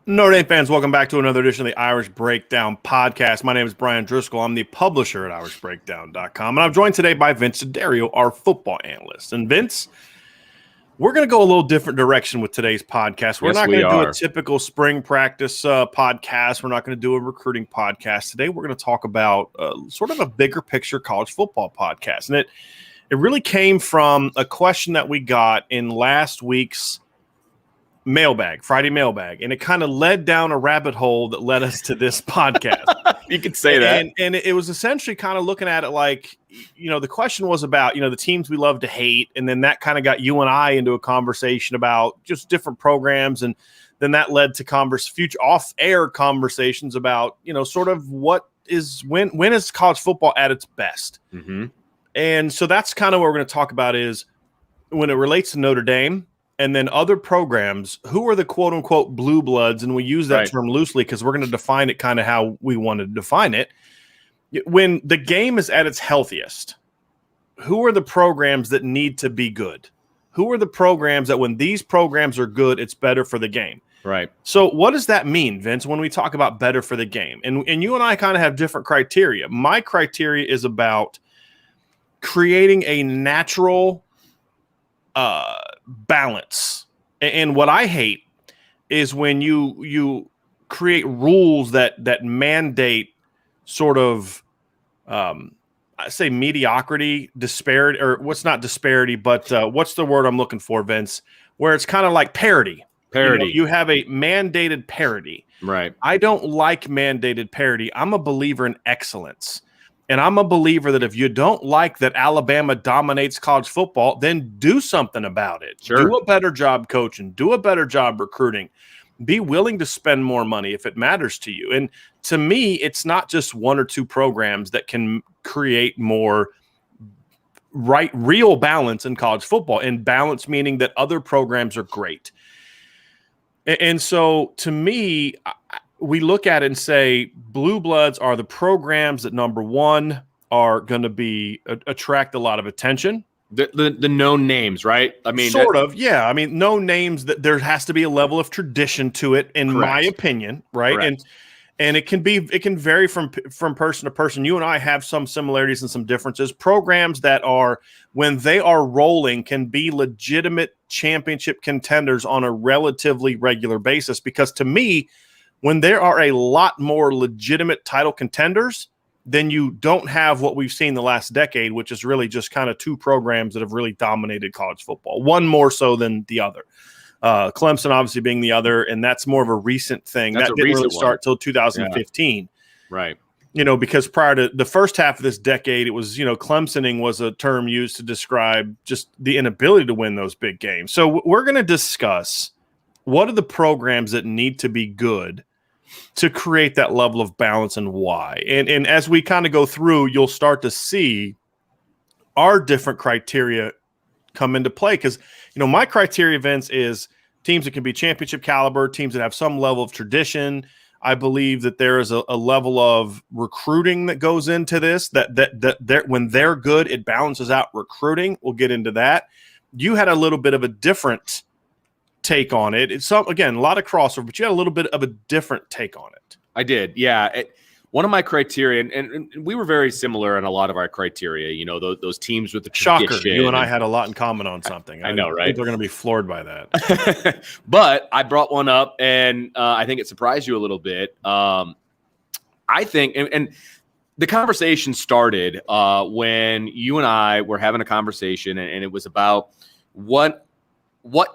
Notre Dame fans, welcome back to another edition of the Irish Breakdown podcast. My name is Brian Driscoll. I'm the publisher at irishbreakdown.com, and I'm joined today by Vince Dario, our football analyst. And Vince, we're going to go a little different direction with today's podcast. We're not going to do a typical spring practice podcast. We're not going to do a recruiting podcast. Today, we're going to talk about sort of a bigger picture college football podcast. And it really came from a question that we got in last week's Friday mailbag, and it kind of led down a rabbit hole that led us to this podcast. You could say that. And it was essentially kind of looking at it like, the question was about, the teams we love to hate. And then that kind of got you and I into a conversation about just different programs. And then that led to future off-air conversations about, sort of when is college football at its best? Mm-hmm. And so that's kind of what we're going to talk about is when it relates to Notre Dame, and then other programs, who are the quote-unquote blue bloods, and we use that term loosely because we're going to define it kind of how we want to define it. When the game is at its healthiest, who are the programs that need to be good? Who are the programs that when these programs are good, it's better for the game? Right. So what does that mean, Vince, when we talk about better for the game? And you and I kind of have different criteria. My criteria is about creating a natural balance. And what I hate is when you create rules that mandate sort of I say mediocrity, disparity, or what's not disparity, but what's the word I'm looking for, Vince? Where it's kind of like parity. You have a mandated parity. Right. I don't like mandated parity. I'm a believer in excellence. And I'm a believer that if you don't like that Alabama dominates college football, then do something about it. Sure. Do a better job coaching. Do a better job recruiting. Be willing to spend more money if it matters to you. And to me, it's not just one or two programs that can create more real balance in college football. And balance meaning that other programs are great. And so to me, we look at it and say blue bloods are the programs that, number one, are going to be attract a lot of attention. The known names, right? I mean, sort of, yeah. I mean, known names that there has to be a level of tradition to it, in my opinion, right? Correct. And it can vary from person to person. You and I have some similarities and some differences. Programs that are, when they are rolling, can be legitimate championship contenders on a relatively regular basis. Because to me, when there are a lot more legitimate title contenders, then you don't have what we've seen the last decade, which is really just kind of two programs that have really dominated college football, one more so than the other. Clemson obviously being the other, and that's more of a recent thing. That didn't really start till 2015. Yeah. Right. Because prior to the first half of this decade, it was, Clemsoning was a term used to describe just the inability to win those big games. So we're going to discuss what are the programs that need to be good to create that level of balance and why. And as we kind of go through, you'll start to see our different criteria come into play. Because, my criteria, Vince, is teams that can be championship caliber, teams that have some level of tradition. I believe that there is a level of recruiting that goes into this, that when they're good, it balances out recruiting. We'll get into that. You had a little bit of a different take on it. It's again, a lot of crossover, but you had a little bit of a different take on it. I did. Yeah. One of my criteria, and we were very similar in a lot of our criteria, those teams with the shocker. Tradition. You and I had a lot in common on something. I know, right? People are going to be floored by that. But I brought one up, and I think it surprised you a little bit. I think, and the conversation started when you and I were having a conversation, and it was about what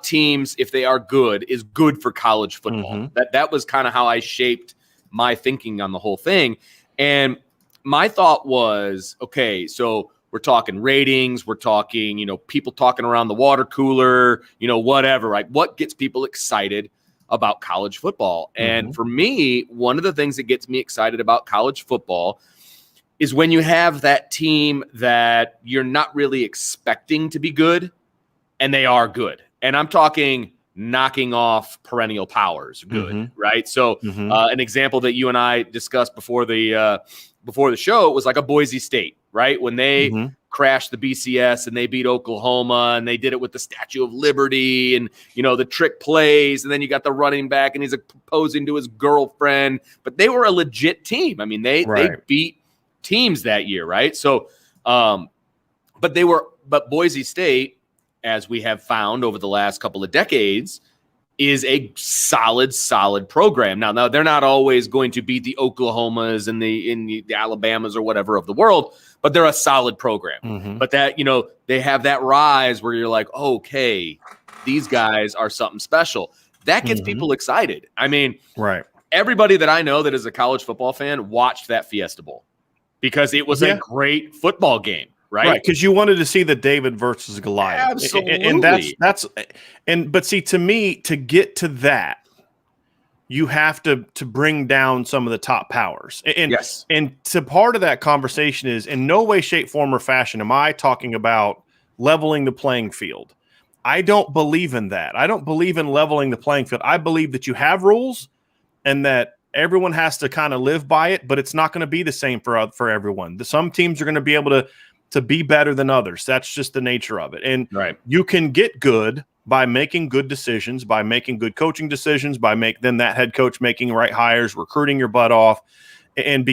teams, if they are good, is good for college football. Mm-hmm. That was kind of how I shaped my thinking on the whole thing. And my thought was, okay, so we're talking ratings, we're talking, people talking around the water cooler, whatever, right? What gets people excited about college football? Mm-hmm. And for me, one of the things that gets me excited about college football is when you have that team that you're not really expecting to be good, and they are good. And I'm talking knocking off perennial powers good, mm-hmm. right? So an example that you and I discussed before the show was like a Boise State, right? When they crashed the BCS and they beat Oklahoma, and they did it with the Statue of Liberty and, the trick plays. And then you got the running back and he's proposing to his girlfriend, but they were a legit team. I mean, they beat teams that year. Right. So, but Boise State, as we have found over the last couple of decades, is a solid program. Now they're not always going to beat the Oklahomas and the Alabamas or whatever of the world, but they're a solid program. Mm-hmm. But that, they have that rise where you're like, okay, these guys are something special. That gets people excited. I mean, everybody that I know that is a college football fan watched that Fiesta Bowl because it was a great football game. Right, because you wanted to see the David versus Goliath. Absolutely, and but see, to me, to get to that, you have to bring down some of the top powers. And to part of that conversation is, in no way, shape, form, or fashion am I talking about leveling the playing field. I don't believe in that. I don't believe in leveling the playing field. I believe that you have rules and that everyone has to kind of live by it, but it's not going to be the same for everyone. Some teams are going to be able to be better than others. That's just the nature of it. And you can get good by making good decisions, by making good coaching decisions, by then that head coach making right hires, recruiting your butt off, and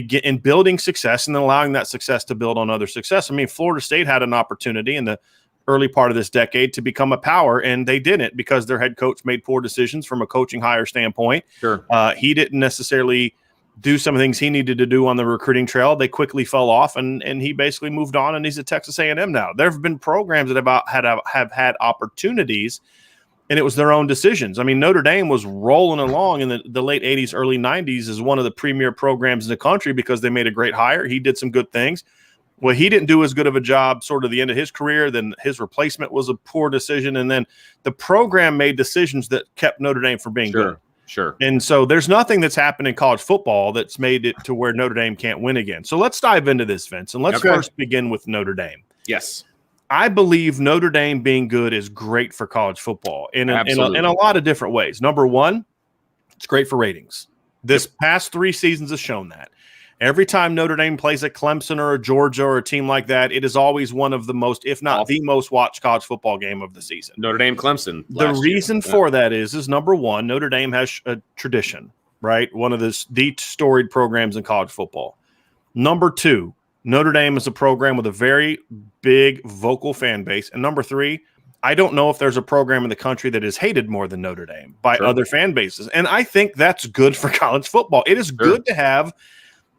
building success, and then allowing that success to build on other success. I mean, Florida State had an opportunity in the early part of this decade to become a power, and they didn't because their head coach made poor decisions from a coaching hire standpoint. Sure. He didn't necessarily do some things he needed to do on the recruiting trail. They quickly fell off, and he basically moved on, and he's at Texas A&M now. There have been programs that have had opportunities, and it was their own decisions. I mean, Notre Dame was rolling along in the late 80s, early 90s as one of the premier programs in the country because they made a great hire. He did some good things. Well, he didn't do as good of a job sort of the end of his career. Then his replacement was a poor decision, and then the program made decisions that kept Notre Dame from being good. Sure. And so there's nothing that's happened in college football that's made it to where Notre Dame can't win again. So let's dive into this, Vince, and let's first begin with Notre Dame. Yes. I believe Notre Dame being good is great for college football in a lot of different ways. Number one, it's great for ratings. This past 3 seasons has shown that. Every time Notre Dame plays a Clemson or a Georgia or a team like that, it is always one of the most, if not the most watched college football game of the season. Notre Dame, Clemson. The reason for that is number one, Notre Dame has a tradition, right? One of the storied programs in college football. Number two, Notre Dame is a program with a very big vocal fan base. And number three, I don't know if there's a program in the country that is hated more than Notre Dame by other fan bases. And I think that's good for college football. It is good to have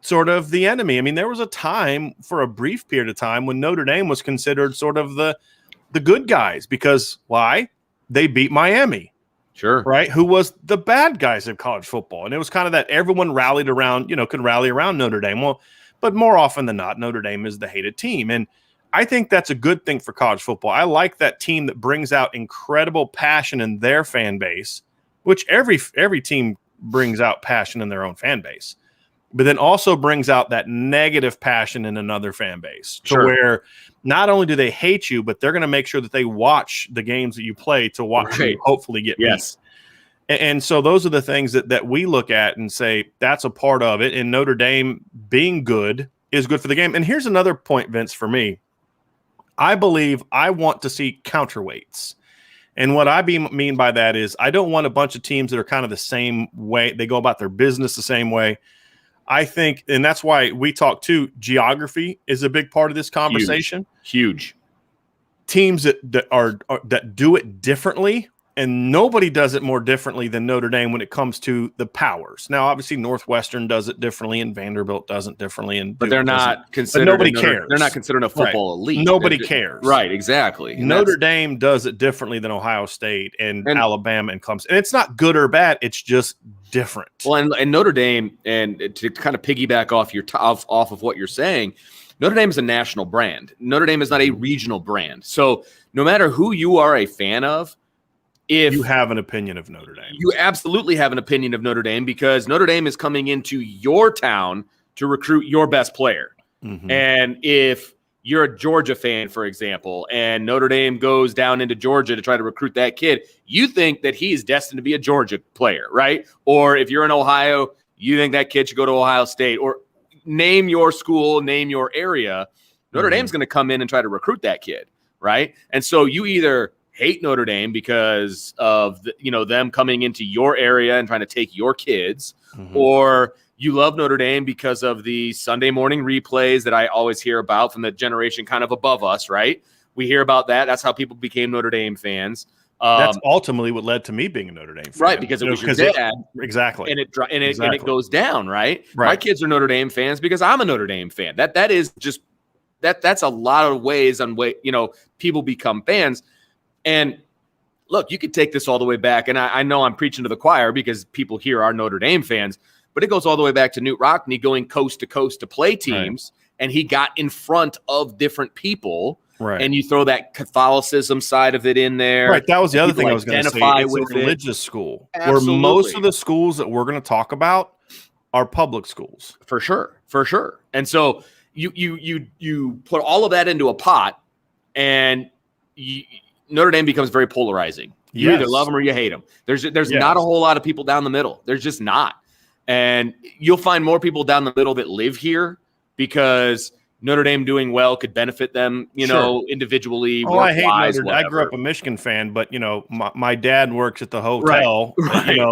sort of the enemy. I mean, there was a time for a brief period of time when Notre Dame was considered sort of the good guys because why? They beat Miami. Sure. Right. Who was the bad guys in college football. And it was kind of that everyone rallied around, could rally around Notre Dame. Well, but more often than not, Notre Dame is the hated team. And I think that's a good thing for college football. I like that team that brings out incredible passion in their fan base, which every team brings out passion in their own fan base, but then also brings out that negative passion in another fan base to where not only do they hate you, but they're going to make sure that they watch the games that you play to watch you hopefully get beat. And so those are the things that we look at and say that's a part of it. And Notre Dame being good is good for the game. And here's another point, Vince, for me. I believe I want to see counterweights. And what I mean by that is I don't want a bunch of teams that are kind of the same way. They go about their business the same way. I think, and that's why we talk too, geography is a big part of this conversation. Huge. Teams that do it differently, and nobody does it more differently than Notre Dame when it comes to the powers. Now, obviously, Northwestern does it differently, and Vanderbilt does it differently, but they're not considered. Nobody cares. They're not considered a football elite. Nobody cares. Right, exactly. And Notre Dame does it differently than Ohio State and Alabama and Clemson. And it's not good or bad. It's just different. Well, and Notre Dame, and to kind of piggyback off of what you're saying, Notre Dame is a national brand. Notre Dame is not a regional brand. So no matter who you are a fan of, if you have an opinion of Notre Dame, you absolutely have an opinion of Notre Dame because Notre Dame is coming into your town to recruit your best player. Mm-hmm. And if you're a Georgia fan, for example, and Notre Dame goes down into Georgia to try to recruit that kid, you think that he's destined to be a Georgia player, right? Or if you're in Ohio, you think that kid should go to Ohio State, or name your school, name your area. Notre Dame's going to come in and try to recruit that kid, right? And so you either hate Notre Dame because of them coming into your area and trying to take your kids, or you love Notre Dame because of the Sunday morning replays that I always hear about from the generation kind of above us, right? We hear about that. That's how people became Notre Dame fans. That's ultimately what led to me being a Notre Dame fan. Right, because it was your dad. Exactly. And it goes down, right? Right. My kids are Notre Dame fans because I'm a Notre Dame fan. That is just that's a lot of ways on people become fans. And look, you could take this all the way back, and I know I'm preaching to the choir because people here are Notre Dame fans, but it goes all the way back to Newt Rockne going coast to coast to play teams, and he got in front of different people. Right. And you throw that Catholicism side of it in there. Right. That was the other thing I was going to say. It's a religious school. Absolutely. Where most of the schools that we're going to talk about are public schools. For sure. And so you put all of that into a pot, and Notre Dame becomes very polarizing. You either love them or you hate them. There's not a whole lot of people down the middle. There's just not. And you'll find more people down the middle that live here because Notre Dame doing well could benefit them, individually. Oh, I hate Notre Dame. I grew up a Michigan fan, but my dad works at the hotel,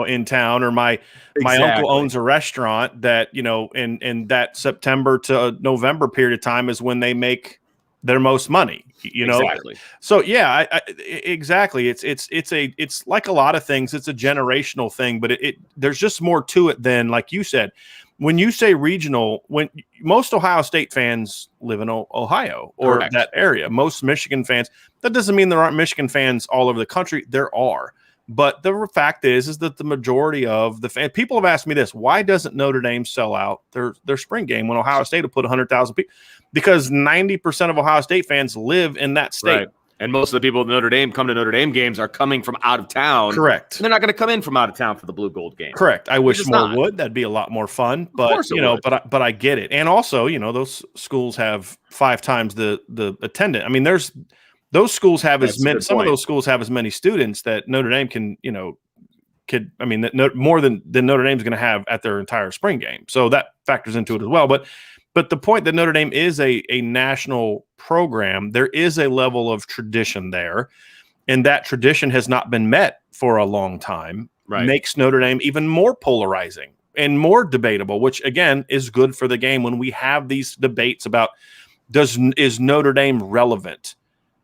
in town, or my uncle owns a restaurant that, in that September to November period of time is when they make their most money, Exactly. So exactly. It's like a lot of things. It's a generational thing, but there's just more to it than, like you said. When you say regional, when most Ohio State fans live in Ohio or that area, most Michigan fans, that doesn't mean there aren't Michigan fans all over the country. There are. But the fact is that the majority of the fans, people have asked me this, why doesn't Notre Dame sell out their spring game when Ohio State will put 100,000 people? Because 90% of Ohio State fans live in that state. Right. And most of the people at Notre Dame come to Notre Dame games are coming from out of town. Correct. They're not going to come in from out of town for the blue gold game. Correct. I wish more would. That'd be a lot more fun. But but I get it. And also, those schools have 5 times the attendant. I mean, those schools have as many. Some of those schools have as many students that Notre Dame can more than Notre Dame's going to have at their entire spring game. So that factors into it as well. But the point that Notre Dame is a national program, there is a level of tradition there, and that tradition has not been met for a long time, makes Notre Dame even more polarizing and more debatable, which, again, is good for the game when we have these debates about is Notre Dame relevant?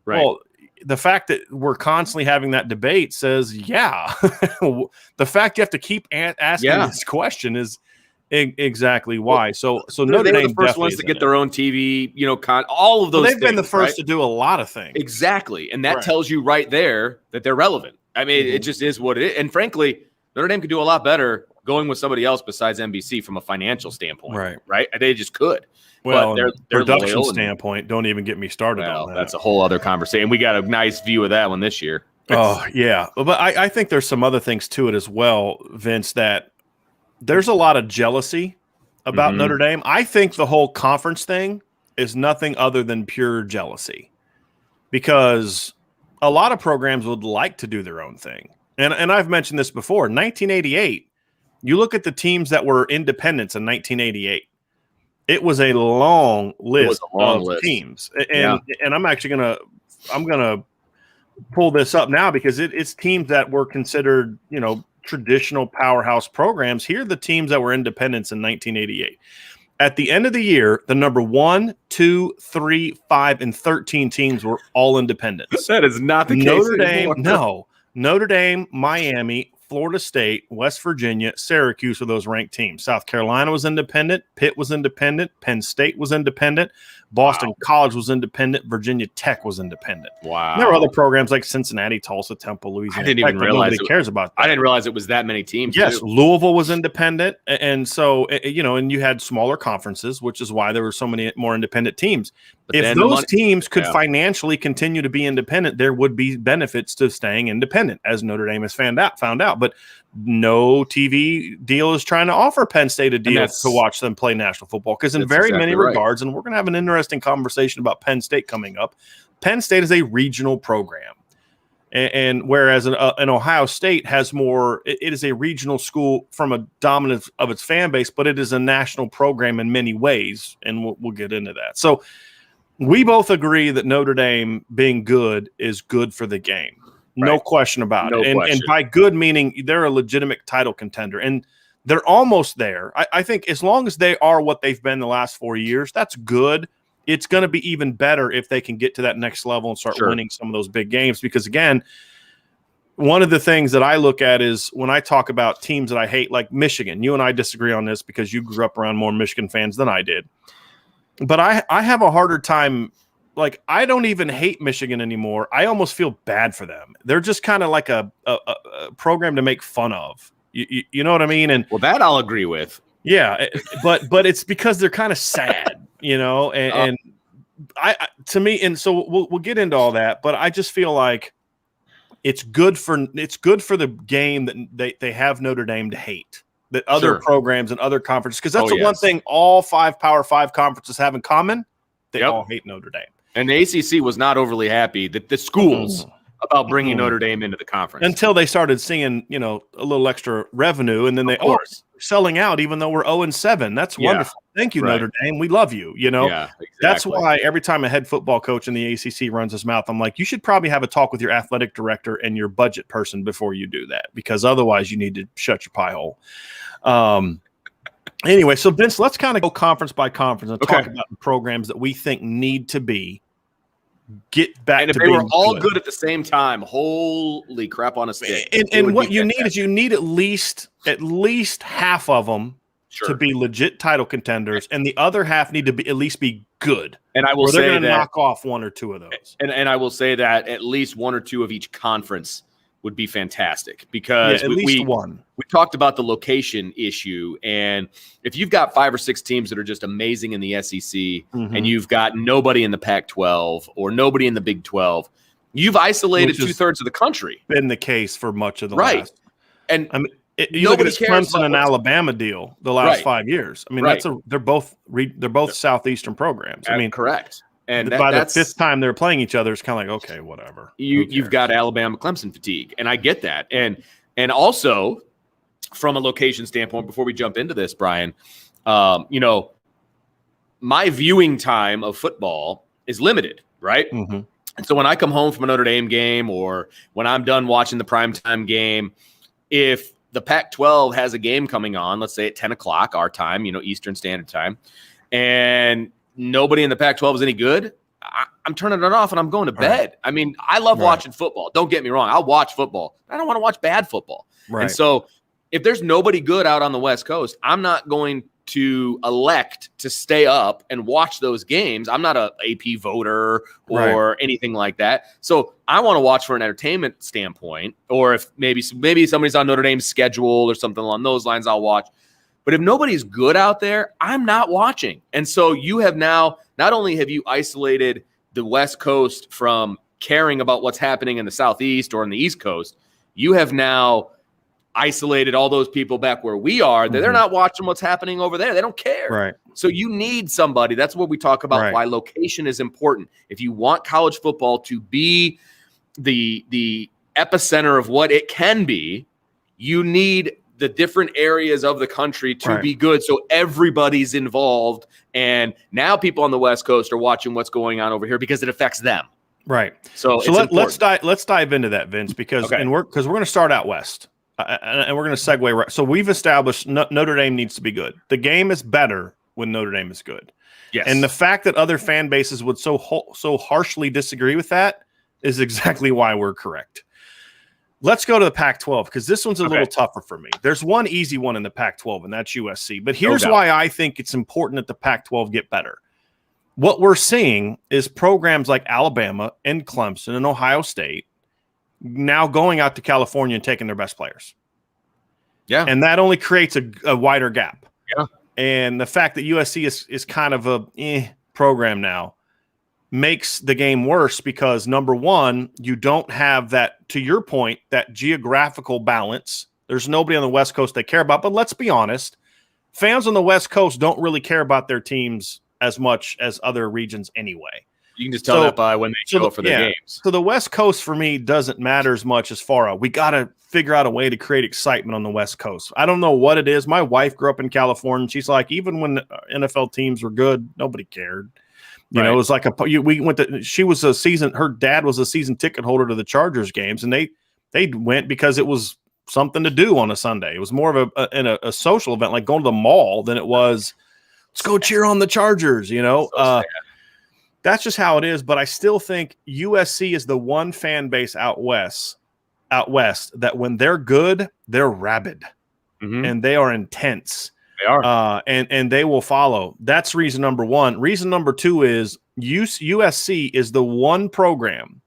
Right. Well, the fact that we're constantly having that debate says, the fact you have to keep asking this question is exactly why. So Notre Dame, the first ones to get their own TV, all of those. They've been the first to do a lot of things. Exactly, and that tells you right there that they're relevant. I mean, it just is what it is. And frankly, Notre Dame could do a lot better going with somebody else besides NBC from a financial standpoint. Right? They just could. Well, their production standpoint, don't even get me started on that. That's a whole other conversation. We got a nice view of that one this year. Oh, yeah. But I think there's some other things to it as well, Vince, that there's a lot of jealousy about Notre Dame. I think the whole conference thing is nothing other than pure jealousy, because a lot of programs would like to do their own thing. And I've mentioned this before. 1988, you look at the teams that were independents in 1988. It was a long list of teams. And I'm actually gonna pull this up now because it's teams that were considered, traditional powerhouse programs. Here are the teams that were independents in 1988. At the end of the year, the number 1, 2, 3, 5, and 13 teams were all independents. That is not the case anymore. Notre Dame, Miami, Florida State, West Virginia, Syracuse were those ranked teams. South Carolina was independent. Pitt was independent. Penn State was independent. Boston College was independent. Virginia Tech was independent. Wow. And there were other programs like Cincinnati, Tulsa, Temple, Louisiana. I didn't even realize nobody cares about that. I didn't realize it was that many teams. Yes, too. Louisville was independent. And so, and you had smaller conferences, which is why there were so many more independent teams. But if those teams could financially continue to be independent, there would be benefits to staying independent, as Notre Dame has found out. But no TV deal is trying to offer Penn State a deal to watch them play national football, because in very many regards, and we're going to have an interesting conversation about Penn State coming up, Penn State is a regional program. And whereas an Ohio State has more, it is a regional school from a dominance of its fan base, but it is a national program in many ways, and we'll get into that. So We both agree that Notre Dame being good is good for the game. No question about it. And by good meaning they're a legitimate title contender. And they're almost there. I think as long as they are what they've been the last 4 years, that's good. It's going to be even better if they can get to that next level and start winning some of those big games. Because, again, one of the things that I look at is when I talk about teams that I hate, like Michigan. You and I disagree on this because you grew up around more Michigan fans than I did. But I have a harder time. Like, I don't even hate Michigan anymore. I almost feel bad for them. They're just kind of like a program to make fun of. You know what I mean? And well, that I'll agree with. Yeah, but it's because they're kind of sad, you know. And I to me, and so we'll get into all that. But I just feel like it's good for the game that they have Notre Dame to hate. That other programs and other conferences, because that's the one thing all 5 Power 5 conferences have in common. They all hate Notre Dame. And the ACC was not overly happy that the schools about bringing Notre Dame into the conference until they started seeing, a little extra revenue, and then we're selling out even though we're 0-7. That's wonderful. Thank you, Notre Dame. We love you. Yeah, exactly. That's why every time a head football coach in the ACC runs his mouth, I'm like, you should probably have a talk with your athletic director and your budget person before you do that, because otherwise you need to shut your pie hole. Anyway, so Vince, let's kind of go conference by conference and talk about the programs that we think need to get back. And if to they being were all good at the same time, holy crap on a stick. And what you need is you need at least half of them to be legit title contenders, and the other half need to be at least be good. And I will say they're going to knock off 1 or 2 of those. And I will say that at least 1 or 2 of each conference would be fantastic, because we talked about the location issue. And if you've got 5 or 6 teams that are just amazing in the SEC and you've got nobody in the Pac-12 or nobody in the Big 12, you've isolated 2/3 of the country. Been the case for much of the last. And I mean, you look at this Clemson and Alabama deal the last 5 years. I mean, they're both Southeastern programs. I mean, correct. And by the 5th time they're playing each other, it's kind of like, okay, whatever. You've got Alabama Clemson fatigue, and I get that. And also from a location standpoint, before we jump into this, Brian, my viewing time of football is limited, right? And so when I come home from a Notre Dame game, or when I'm done watching the primetime game, if the Pac-12 has a game coming on, let's say at 10 o'clock our time, Eastern Standard Time, and nobody in the Pac-12 is any good, I'm turning it off and I'm going to bed. I mean, I love watching football. Don't get me wrong. I'll watch football. I don't want to watch bad football. And so if there's nobody good out on the West Coast, I'm not going to elect to stay up and watch those games. I'm not a AP voter or anything like that. So I want to watch for an entertainment standpoint, or if maybe somebody's on Notre Dame's schedule or something along those lines, I'll watch. But if nobody's good out there, I'm not watching. And so you have now, not only have you isolated the West Coast from caring about what's happening in the Southeast or in the East Coast, you have now isolated all those people back where we are. They're not watching what's happening over there. They don't care. Right. So you need somebody. That's what we talk about, why location is important. If you want college football to be the epicenter of what it can be, you need the different areas of the country to be good, so everybody's involved. And now people on the West Coast are watching what's going on over here because it affects them. Right. So let's dive into that, Vince, because we're going to start out west, and we're going to segue right. So we've established Notre Dame needs to be good. The game is better when Notre Dame is good. Yes. And the fact that other fan bases would so harshly disagree with that is exactly why we're correct. Let's go to the Pac-12, because this one's a little tougher for me. There's one easy one in the Pac-12, and that's USC. But here's why I think it's important that the Pac-12 get better. What we're seeing is programs like Alabama and Clemson and Ohio State now going out to California and taking their best players. Yeah. And that only creates a wider gap. Yeah. And the fact that USC is kind of a program now makes the game worse, because number one, you don't have that, to your point, that geographical balance. There's nobody on the West Coast they care about. But let's be honest, fans on the West Coast don't really care about their teams as much as other regions anyway. You can just tell that by when they show up for their games. So the West Coast for me doesn't matter as much as far out. We got to figure out a way to create excitement on the West Coast. I don't know what it is. My wife grew up in California. And she's like, even when NFL teams were good, nobody cared. You know, it was like we went to, her dad was a season ticket holder to the Chargers games, and they went because it was something to do on a Sunday. It was more of a social event, like going to the mall, than it was, let's go cheer on the Chargers, you know. That's just how it is. But I still think USC is the one fan base out west that when they're good, they're rabid and they are intense. They are. And they will follow. That's reason number one. Reason number two is USC is the one program,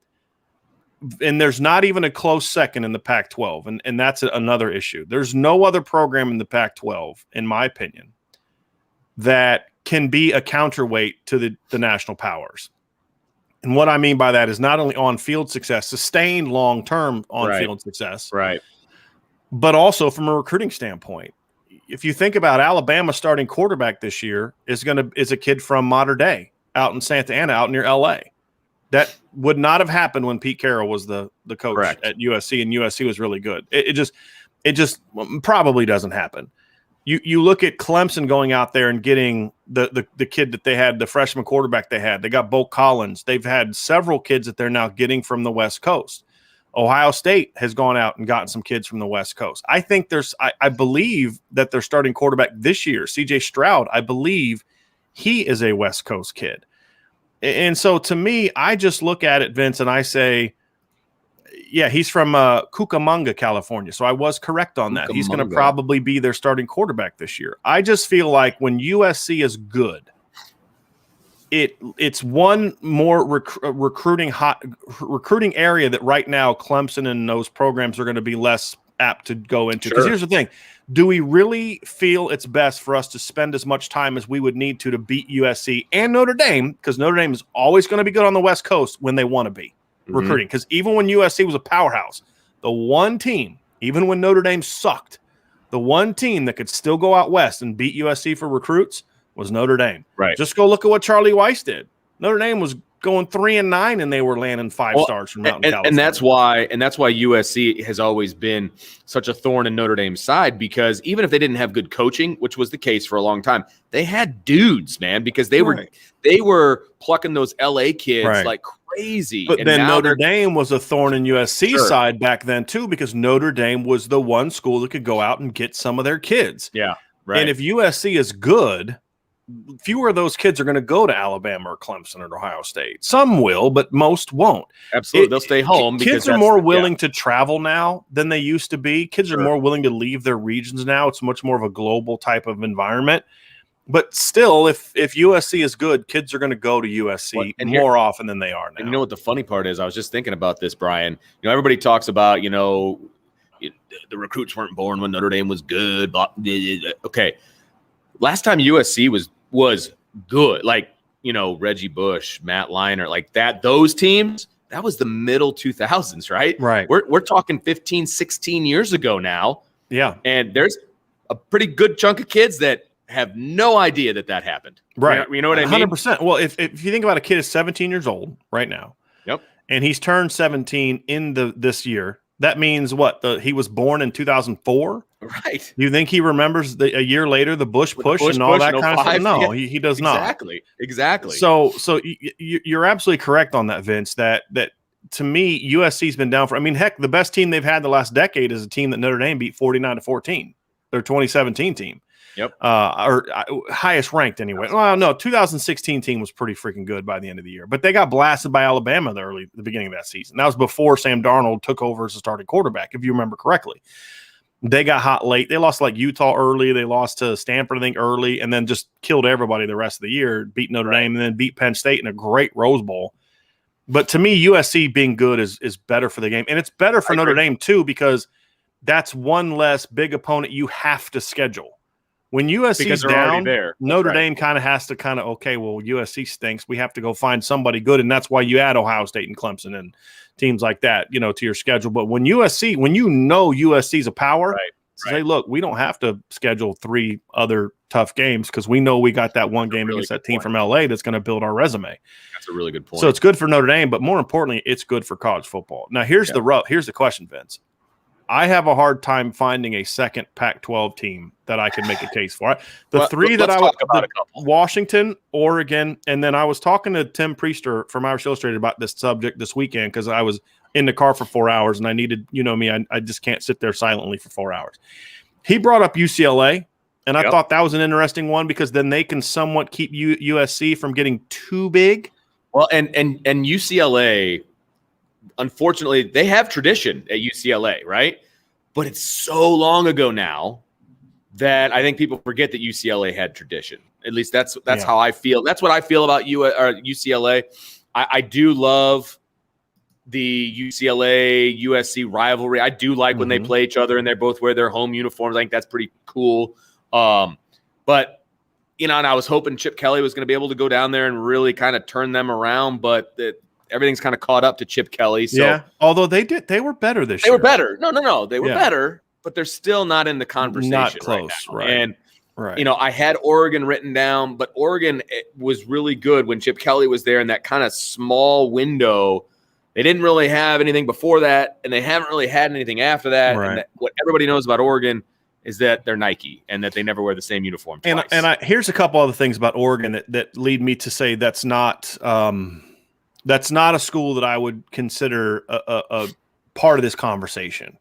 and there's not even a close second in the Pac-12, and that's another issue. There's no other program in the Pac-12, in my opinion, that can be a counterweight to the national powers. And what I mean by that is not only on-field success, sustained long-term on-field success, right, but also from a recruiting standpoint. If you think about Alabama starting quarterback this year is a kid from Mater Dei out in Santa Ana, out near LA. That would not have happened when Pete Carroll was the coach at USC, and USC was really good. It just probably doesn't happen. You look at Clemson going out there and getting the kid that they had, the freshman quarterback they had. They got Bo Collins. They've had several kids that they're now getting from the West Coast. Ohio State has gone out and gotten some kids from the West Coast. I think I believe that their starting quarterback this year, CJ Stroud, I believe he is a West Coast kid. And so to me, I just look at it, Vince, and I say, yeah, he's from Cucamonga, California. So I was correct on that. He's going to probably be their starting quarterback this year. I just feel like when USC is good, it's one more recruiting area that right now Clemson and those programs are going to be less apt to go into. Because here's the thing. Do we really feel it's best for us to spend as much time as we would need to beat USC and Notre Dame? Because Notre Dame is always going to be good on the West Coast when they want to be recruiting. Because even when USC was a powerhouse, the one team, even when Notre Dame sucked, the one team that could still go out west and beat USC for recruits was Notre Dame. Right. Just go look at what Charlie Weiss did. Notre Dame was going 3-9, and they were landing 5 stars from Mountain California. And that's why USC has always been such a thorn in Notre Dame's side, because even if they didn't have good coaching, which was the case for a long time, they had dudes, man, because they were plucking those LA kids like crazy. But then Notre Dame was a thorn in USC's side back then too, because Notre Dame was the one school that could go out and get some of their kids. Yeah, right. And if USC is good, fewer of those kids are going to go to Alabama or Clemson or Ohio State. Some will, but most won't. Absolutely. They'll stay home. Kids are more willing to travel now than they used to be. Kids are more willing to leave their regions now. It's much more of a global type of environment. But still, if USC is good, kids are going to go to USC more often than they are now. And you know what the funny part is? I was just thinking about this, Brian. You know, everybody talks about, the recruits weren't born when Notre Dame was good. But, okay. Last time USC was good, like, Reggie Bush, Matt Leinart, like that, those teams, that was the middle 2000s, right? Right. We're talking 15, 16 years ago now. Yeah. And there's a pretty good chunk of kids that have no idea that happened. Right. You know what I mean? 100%. Well, if you think about a kid is 17 years old right now. Yep. And he's turned 17 in this year. That means what? He was born in 2004? Right. You think he remembers a year later the Bush push and all that kind of stuff? No, he does not. Exactly. So you're absolutely correct on that, Vince, that to me, USC's been down for – I mean, heck, the best team they've had the last decade is a team that Notre Dame beat 49-14, their 2017 team. Yep. Or highest ranked anyway. Well, no, 2016 team was pretty freaking good by the end of the year, but they got blasted by Alabama the beginning of that season. That was before Sam Darnold took over as a starting quarterback, if you remember correctly. They got hot late. They lost like Utah early. They lost to Stanford, I think, early, and then just killed everybody the rest of the year, beat Notre Dame, and then beat Penn State in a great Rose Bowl. But to me, USC being good is better for the game. And it's better for Notre Dame, too, because that's one less big opponent you have to schedule. When USC's down, Notre Dame kind of has to okay, well, USC stinks. We have to go find somebody good, and that's why you add Ohio State and Clemson and teams like that, to your schedule. But when USC's a power, say, look, we don't have to schedule 3 other tough games because we know we got that one game against that team from LA that's going to build our resume. That's a really good point. So it's good for Notre Dame, but more importantly, it's good for college football. Now, here's the question, Vince. I have a hard time finding a second Pac-12 team that I could make a case for. The three that let's I would talk about a couple. Washington, Oregon, and then I was talking to Tim Priester from Irish Illustrated about this subject this weekend because I was in the car for 4 hours and I needed, you know me, I just can't sit there silently for 4 hours. He brought up UCLA, and I thought that was an interesting one because then they can somewhat keep USC from getting too big. Well, and UCLA, unfortunately, they have tradition at UCLA, right? But it's so long ago now that I think people forget that UCLA had tradition. At least that's how I feel. That's what I feel about UCLA. I do love the UCLA USC rivalry. I do like when they play each other and they both wear their home uniforms. I think that's pretty cool. But you know, and I was hoping Chip Kelly was going to be able to go down there and really kind of turn them around, but everything's kind of caught up to Chip Kelly. So yeah, although they were better this year. They were better. No, they were better, but they're still not in the conversation. Not close, right? And you know, I had Oregon written down, but Oregon was really good when Chip Kelly was there in that kind of small window. They didn't really have anything before that, and they haven't really had anything after that. Right. And what everybody knows about Oregon is that they're Nike and that they never wear the same uniform twice. And here's a couple other things about Oregon that lead me to say that's not a school that I would consider a part of this conversation.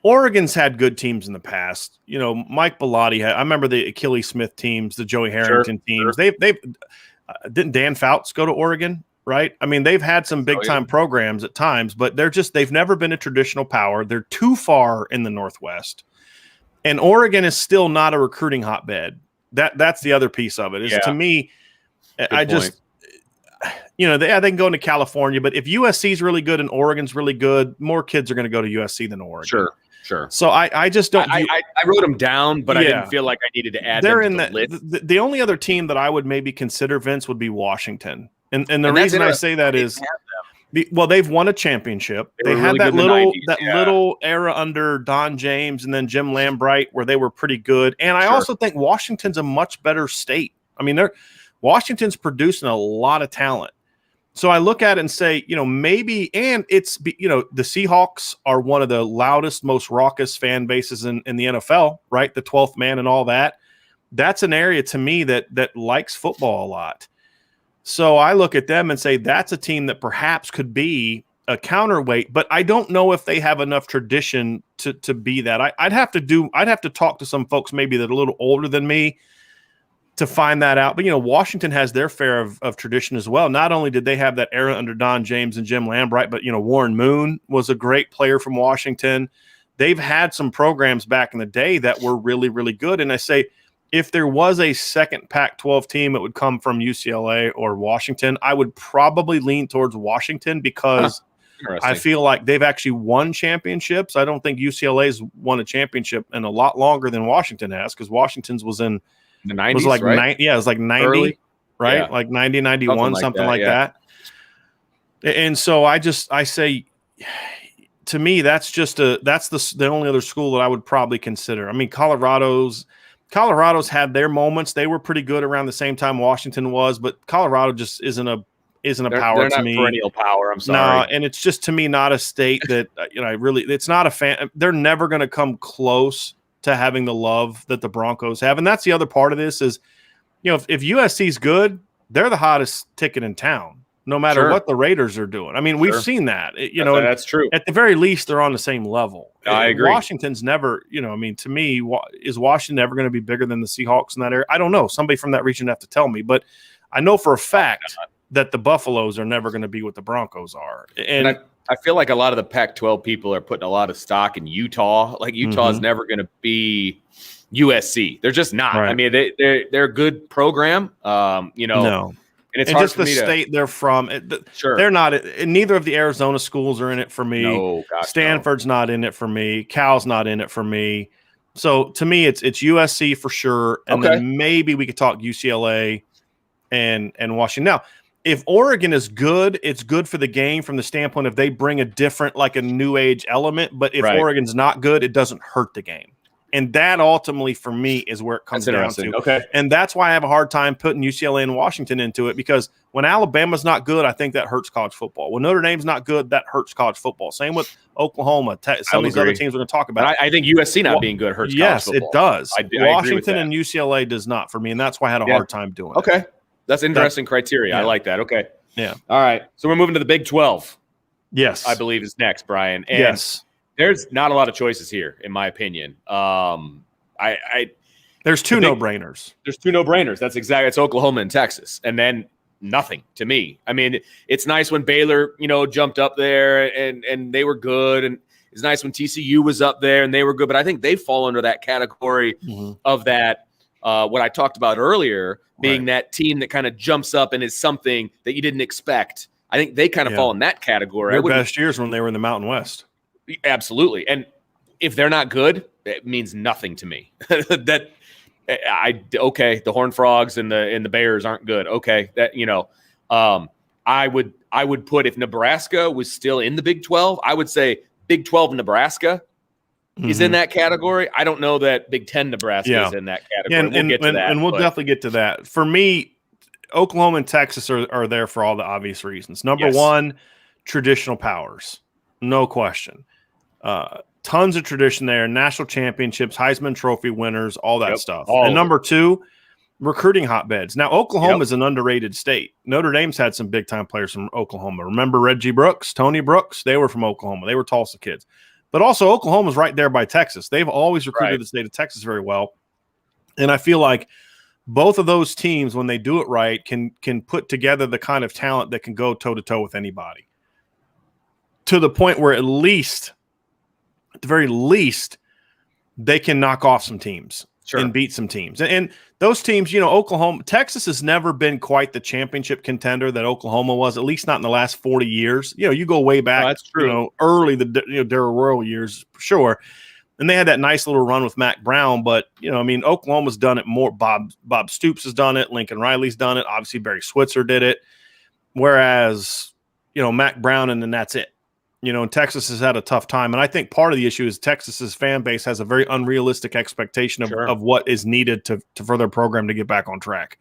Oregon's had good teams in the past. You know, Mike Bellotti I remember the Achilles Smith teams, the Joey Harrington teams. Sure. They've didn't Dan Fouts go to Oregon? Right. I mean, they've had some big time programs at times, but they've never been a traditional power. They're too far in the Northwest, and Oregon is still not a recruiting hotbed. That's the other piece of it. Is to me, I just, you know, they can go into California, but if USC is really good and Oregon's really good, more kids are going to go to USC than Oregon. Sure. So I just don't. I wrote them down, but I didn't feel like I needed to add. They're them to in the list. The only other team that I would maybe consider, Vince, would be Washington. And the reason I say that is, they've won a championship. They had that little era under Don James and then Jim Lambright where they were pretty good. And I also think Washington's a much better state. I mean, Washington's producing a lot of talent. So I look at it and say, you know, maybe, and it's, you know, the Seahawks are one of the loudest, most raucous fan bases in the NFL, right? The 12th man and all that. That's an area to me that likes football a lot. So I look at them and say that's a team that perhaps could be a counterweight, but I don't know if they have enough tradition to be that. I'd have to talk to some folks maybe that are a little older than me to find that out. But, you know, Washington has their fair of tradition as well. Not only did they have that era under Don James and Jim Lambright, but, you know, Warren Moon was a great player from Washington. They've had some programs back in the day that were really, really good. And I say, if there was a second Pac-12 team, it would come from UCLA or Washington. I would probably lean towards Washington because I feel like they've actually won championships. I don't think UCLA's won a championship in a lot longer than Washington has because Washington's was in the 90s, it was like right? It was like 90, early, right? Yeah. Like 90, 91, something like that. And so I say, to me, that's the only other school that I would probably consider. I mean, Colorado's had their moments. They were pretty good around the same time Washington was, but Colorado just isn't a power to me. Perennial power. I'm sorry. No, and it's just to me not a state that it's not a fan. They're never going to come close to having the love that the Broncos have, and that's the other part of this is, you know, if USC's good, they're the hottest ticket in town, no matter what the Raiders are doing. I mean, we've seen that. That's true. At the very least, they're on the same level. I agree. Washington's never, I mean, to me, is Washington ever going to be bigger than the Seahawks in that area? I don't know. Somebody from that region have to tell me, but I know for a fact that the Buffaloes are never going to be what the Broncos are. And I feel like a lot of the Pac-12 people are putting a lot of stock in Utah. Like Utah is never going to be USC. They're just not. Right. I mean, they're a good program. No. And it's hard just the state they're from. Sure. They're not. And neither of the Arizona schools are in it for me. No, gosh, Stanford's not in it for me. Cal's not in it for me. So to me, it's USC for sure. And then maybe we could talk UCLA and Washington. Now, if Oregon is good, it's good for the game from the standpoint of they bring a different, like a new age element. But if Oregon's not good, it doesn't hurt the game. And that ultimately, for me, is where it comes down to. Okay. And that's why I have a hard time putting UCLA and Washington into it, because when Alabama's not good, I think that hurts college football. When Notre Dame's not good, that hurts college football. Same with Oklahoma, some of these other teams we're going to talk about. I think USC not being good hurts college football. Yes, it does. I Washington and UCLA does not for me, and that's why I had a hard time doing it. Okay. That's interesting criteria. I like that. Okay. Yeah. All right. So we're moving to the Big 12. Yes. I believe is next, Brian. And yes. There's not a lot of choices here, in my opinion. There's two no-brainers. There's two no-brainers. That's exactly. It's Oklahoma and Texas, and then nothing to me. I mean, it's nice when Baylor, jumped up there and they were good, and it's nice when TCU was up there and they were good. But I think they fall under that category of that. What I talked about earlier, being that team that kind of jumps up and is something that you didn't expect. I think they kind of fall in that category. Their best years when they were in the Mountain West. Absolutely. And if they're not good, it means nothing to me. The Horned Frogs and the Bears aren't good. Okay. I would put, if Nebraska was still in the Big 12, I would say Big 12 Nebraska is in that category. I don't know that Big 10 Nebraska is in that category. We'll get to that. And we'll definitely get to that. For me, Oklahoma and Texas are there for all the obvious reasons. Number one, traditional powers. No question. Tons of tradition there, national championships, Heisman Trophy winners, all that stuff. And number two, recruiting hotbeds. Now, Oklahoma is an underrated state. Notre Dame's had some big-time players from Oklahoma. Remember Reggie Brooks, Tony Brooks? They were from Oklahoma. They were Tulsa kids. But also, Oklahoma's right there by Texas. They've always recruited the state of Texas very well. And I feel like both of those teams, when they do it right, can put together the kind of talent that can go toe-to-toe with anybody. To the point where at the very least, they can knock off some teams and beat some teams. And those teams, Oklahoma, Texas has never been quite the championship contender that Oklahoma was, at least not in the last 40 years. You go way back, that's true. Early Darrell Royal years, for sure. And they had that nice little run with Mac Brown. But, Oklahoma's done it more. Bob Stoops has done it. Lincoln Riley's done it. Obviously, Barry Switzer did it. Whereas, Mac Brown, and then that's it. And Texas has had a tough time. And I think part of the issue is Texas's fan base has a very unrealistic expectation of what is needed for their program to get back on track.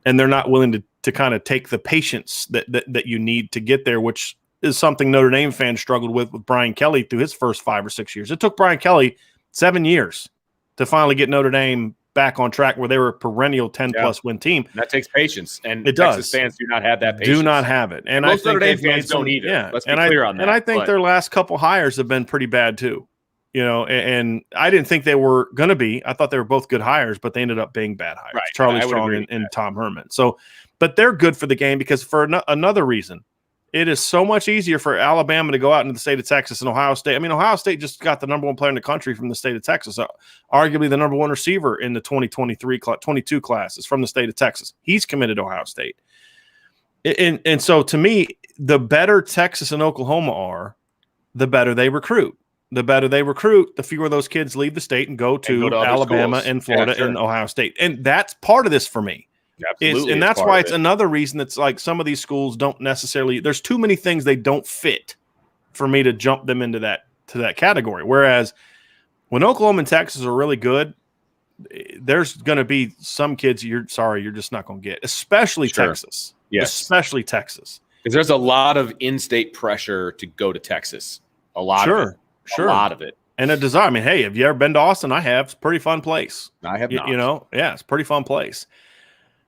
And they're not willing to kind of take the patience that you need to get there, which is something Notre Dame fans struggled with Brian Kelly through his first 5 or 6 years. It took Brian Kelly 7 years to finally get Notre Dame back on track where they were a perennial 10-plus win team. And that takes patience, and Texas fans do not have that patience. Do not have it. And most I think Notre Dame fans don't either. Yeah. Let's be clear on that. And I think their last couple hires have been pretty bad too. And I didn't think they were going to be. I thought they were both good hires, but they ended up being bad hires. Right. Charlie Strong and Tom Herman. So, but they're good for the game because for another reason, it is so much easier for Alabama to go out into the state of Texas and Ohio State. I mean, Ohio State just got the number one player in the country from the state of Texas, arguably the number one receiver in the 2023-22 class is from the state of Texas. He's committed to Ohio State. And so to me, the better Texas and Oklahoma are, the better they recruit. The better they recruit, the fewer those kids leave the state and go to Alabama schools. And Florida and Ohio State. And that's part of this for me. Absolutely. And that's why it's another reason that's like some of these schools don't necessarily – there's too many things they don't fit for me to jump them into that category. Whereas when Oklahoma and Texas are really good, there's going to be some kids you're just not going to get, especially Texas. Yes. Especially Texas. Because there's a lot of in-state pressure to go to Texas. A lot of it. Sure. A lot of it. And a desire. I mean, hey, have you ever been to Austin? I have. It's a pretty fun place. I have not. It's a pretty fun place.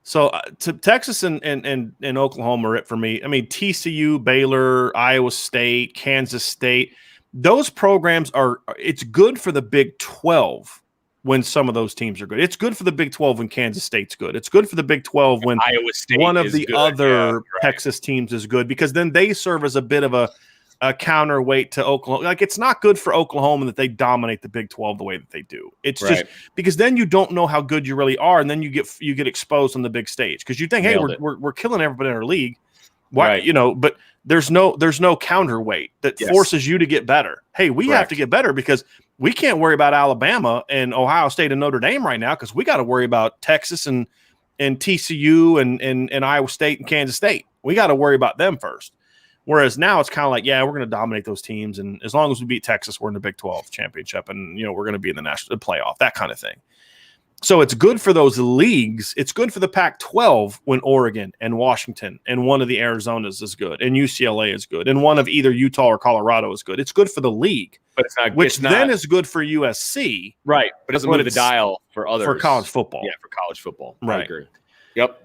So to Texas and Oklahoma are it for me. I mean, TCU, Baylor, Iowa State, Kansas State, those programs it's good for the Big 12 when some of those teams are good. It's good for the Big 12 when Kansas State's good. It's good for the Big 12 when Iowa State one of the other Texas teams is good, because then they serve as a bit of a counterweight to Oklahoma. Like, it's not good for Oklahoma that they dominate the Big 12 the way that they do. It's just because then you don't know how good you really are, and then you get exposed on the big stage because you think, hey, we're killing everybody in our league. Why, but there's no counterweight that forces you to get better. Hey, we have to get better because we can't worry about Alabama and Ohio State and Notre Dame right now because we got to worry about Texas and TCU and Iowa State and Kansas State. We got to worry about them first. Whereas now it's kind of like, yeah, we're going to dominate those teams, and as long as we beat Texas, we're in the Big 12 championship, and we're going to be in the national playoff, that kind of thing. So it's good for those leagues. It's good for the Pac-12 when Oregon and Washington and one of the Arizonas is good, and UCLA is good, and one of either Utah or Colorado is good. It's good for the league, but it's not. Which then is good for USC, right? But it doesn't move the dial for others for college football. Yeah, for college football, right? I agree. Yep.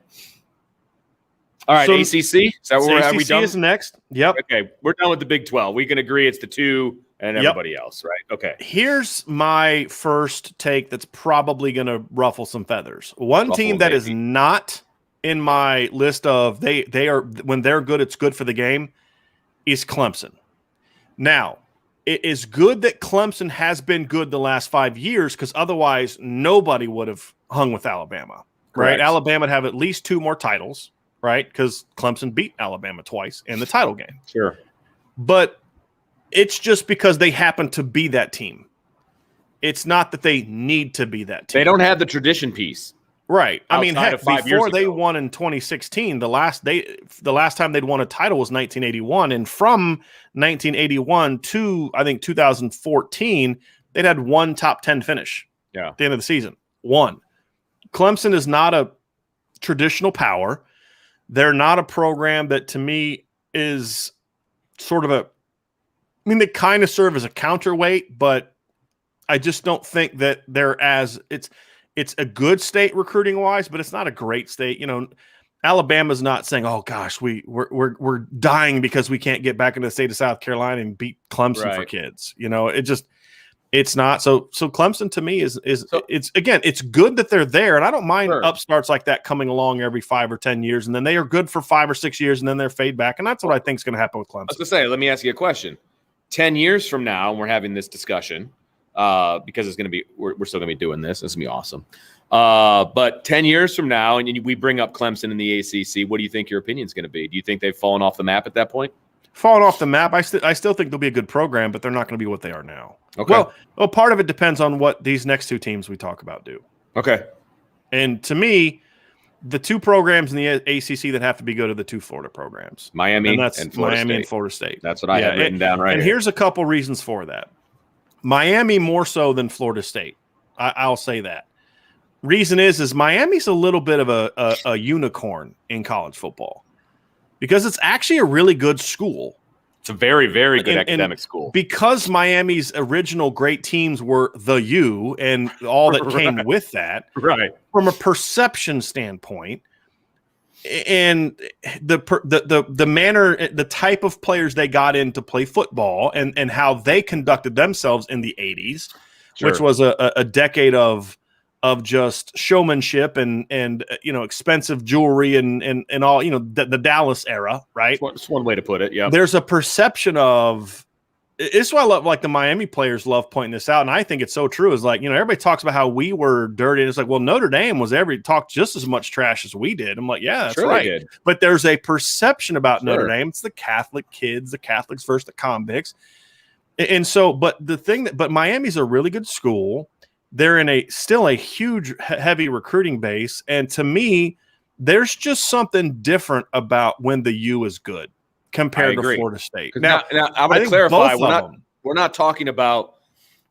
All right, so, ACC. Is that where ACC we done? Is next. Yep. Okay, we're done with the Big 12. We can agree it's the two and everybody else, right? Okay. Here's my first take that's probably going to ruffle some feathers. One team that is not in my list of they are when they're good, it's good for the game, is Clemson. Now, it is good that Clemson has been good the last 5 years, because otherwise nobody would have hung with Alabama, right? Alabama would have at least 2 more titles, right? Because Clemson beat Alabama twice in the title game. Sure. But it's just because they happen to be that team. It's not that they need to be that team. They don't have the tradition piece. Right. I mean, heck, before they ago. won in 2016, the last time they'd won a title was 1981. And from 1981 to, I think, 2014, they'd had one top 10 finish at the end of the season. One. Clemson is not a traditional power. They're not a program that, to me, is sort of they kind of serve as a counterweight, but I just don't think that they're as it's a good state recruiting wise, but it's not a great state. Alabama's not saying, "Oh gosh, we're dying because we can't get back into the state of South Carolina and beat Clemson for kids." It's not. So Clemson to me is it's good that they're there, and I don't mind upstarts like that coming along every 5 or 10 years, and then they are good for 5 or 6 years, and then they're fade back, and that's what I think is going to happen with Clemson. I was going to say, let me ask you a question. 10 years from now, and we're having this discussion because it's going to be we're still going to be doing this. It's going to be awesome. But 10 years from now, and we bring up Clemson in the ACC, what do you think your opinion is going to be? Do you think they've fallen off the map at that point? Fallen off the map. I still think they'll be a good program, but they're not going to be what they are now. Okay. Well, part of it depends on what these next 2 teams we talk about do. Okay. And to me, the 2 programs in the ACC that have to be good are the 2 Florida programs, Miami and Florida State. That's what I have written down right. And here's a couple reasons for that. Miami more so than Florida State. I'll say that. Reason is Miami's a little bit of a unicorn in college football, because it's actually a really good school. It's a very, very good academic school. Because Miami's original great teams were the U and all that came with that. Right. From a perception standpoint, and the manner, the type of players they got in to play football, and how they conducted themselves in the 80s, which was a decade of just showmanship and expensive jewelry and all, the Dallas era, right? It's one way to put it. Yeah. There's a perception of it's why I love, like, the Miami players love pointing this out, and I think it's so true. Is like, everybody talks about how we were dirty, and it's like, well, Notre Dame talked just as much trash as we did. I'm like, yeah, that's right. But there's a perception about Notre Dame. It's the Catholic kids, the Catholics versus the convicts, and so. But but Miami's a really good school. They're in still a huge, heavy recruiting base, and to me, there's just something different about when the U is good compared to Florida State. Now I want to clarify, we're not talking about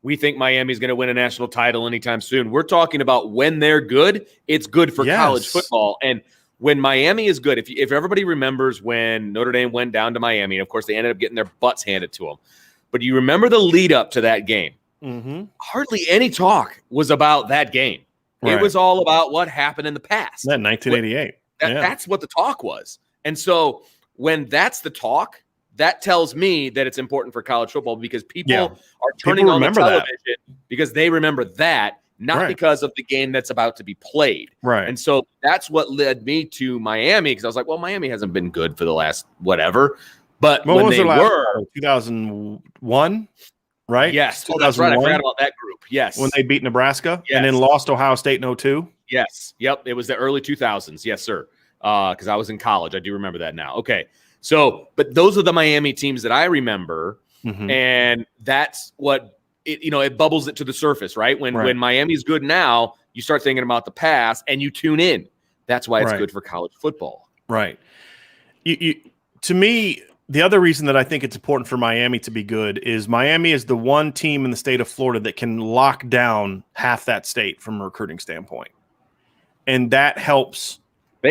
we think Miami's going to win a national title anytime soon. We're talking about when they're good, it's good for college football. And when Miami is good, if everybody remembers when Notre Dame went down to Miami, and of course they ended up getting their butts handed to them, but you remember the lead up to that game. Mm-hmm. Hardly any talk was about that game. It was all about what happened in the past. Yeah, 1988. That's what the talk was. And so when that's the talk, that tells me that it's important for college football, because people are turning on the television because they remember that, not because of the game that's about to be played. Right. And so that's what led me to Miami, because I was like, well, Miami hasn't been good for the last whatever. But when they were 2001, right? Yes. Oh, that's right. I forgot about that group. Yes. When they beat Nebraska and then lost Ohio State in 2002. Yes. Yep. It was the early 2000s. Yes, sir. Because I was in college. I do remember that now. Okay. So, but those are the Miami teams that I remember. Mm-hmm. And that's what it bubbles it to the surface, right? When Miami's good now, you start thinking about the past and you tune in. That's why it's good for college football. Right. To me, the other reason that I think it's important for Miami to be good is Miami is the one team in the state of Florida that can lock down half that state from a recruiting standpoint. And that helps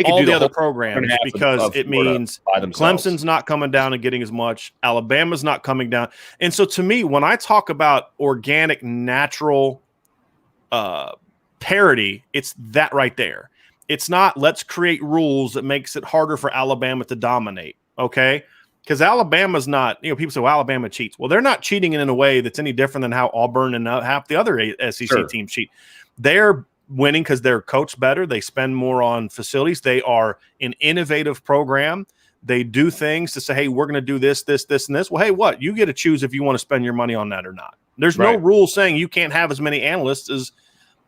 all the other programs because it means Clemson's not coming down and getting as much. Alabama's not coming down. And so to me, when I talk about organic, natural parity, it's that right there. It's not let's create rules that makes it harder for Alabama to dominate, okay? Because Alabama's not, people say, well, Alabama cheats. Well, they're not cheating in a way that's any different than how Auburn and half the other SEC teams cheat. They're winning because they're coached better. They spend more on facilities. They are an innovative program. They do things to say, hey, we're going to do this, this, this, and this. Well, hey, what? You get to choose if you want to spend your money on that or not. There's no rule saying you can't have as many analysts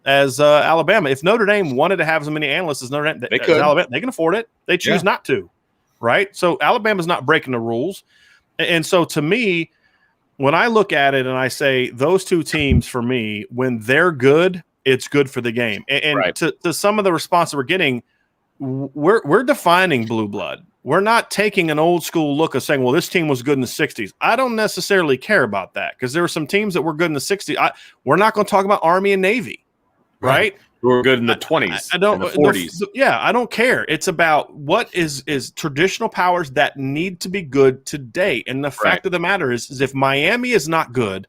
as Alabama. If Notre Dame wanted to have as many analysts as Notre Dame, Alabama, they can afford it. They choose not to. Right. So Alabama's not breaking the rules. And so to me, when I look at it and I say those two teams for me, when they're good, it's good for the game. And to some of the response that we're getting, we're defining blue blood. We're not taking an old school look of saying, well, this team was good in the 60s. I don't necessarily care about that because there were some teams that were good in the 60s. We're not going to talk about Army and Navy. Right. Who were good in the 20s, in the 40s. I don't care. It's about what is traditional powers that need to be good today. And the fact of the matter is if Miami is not good,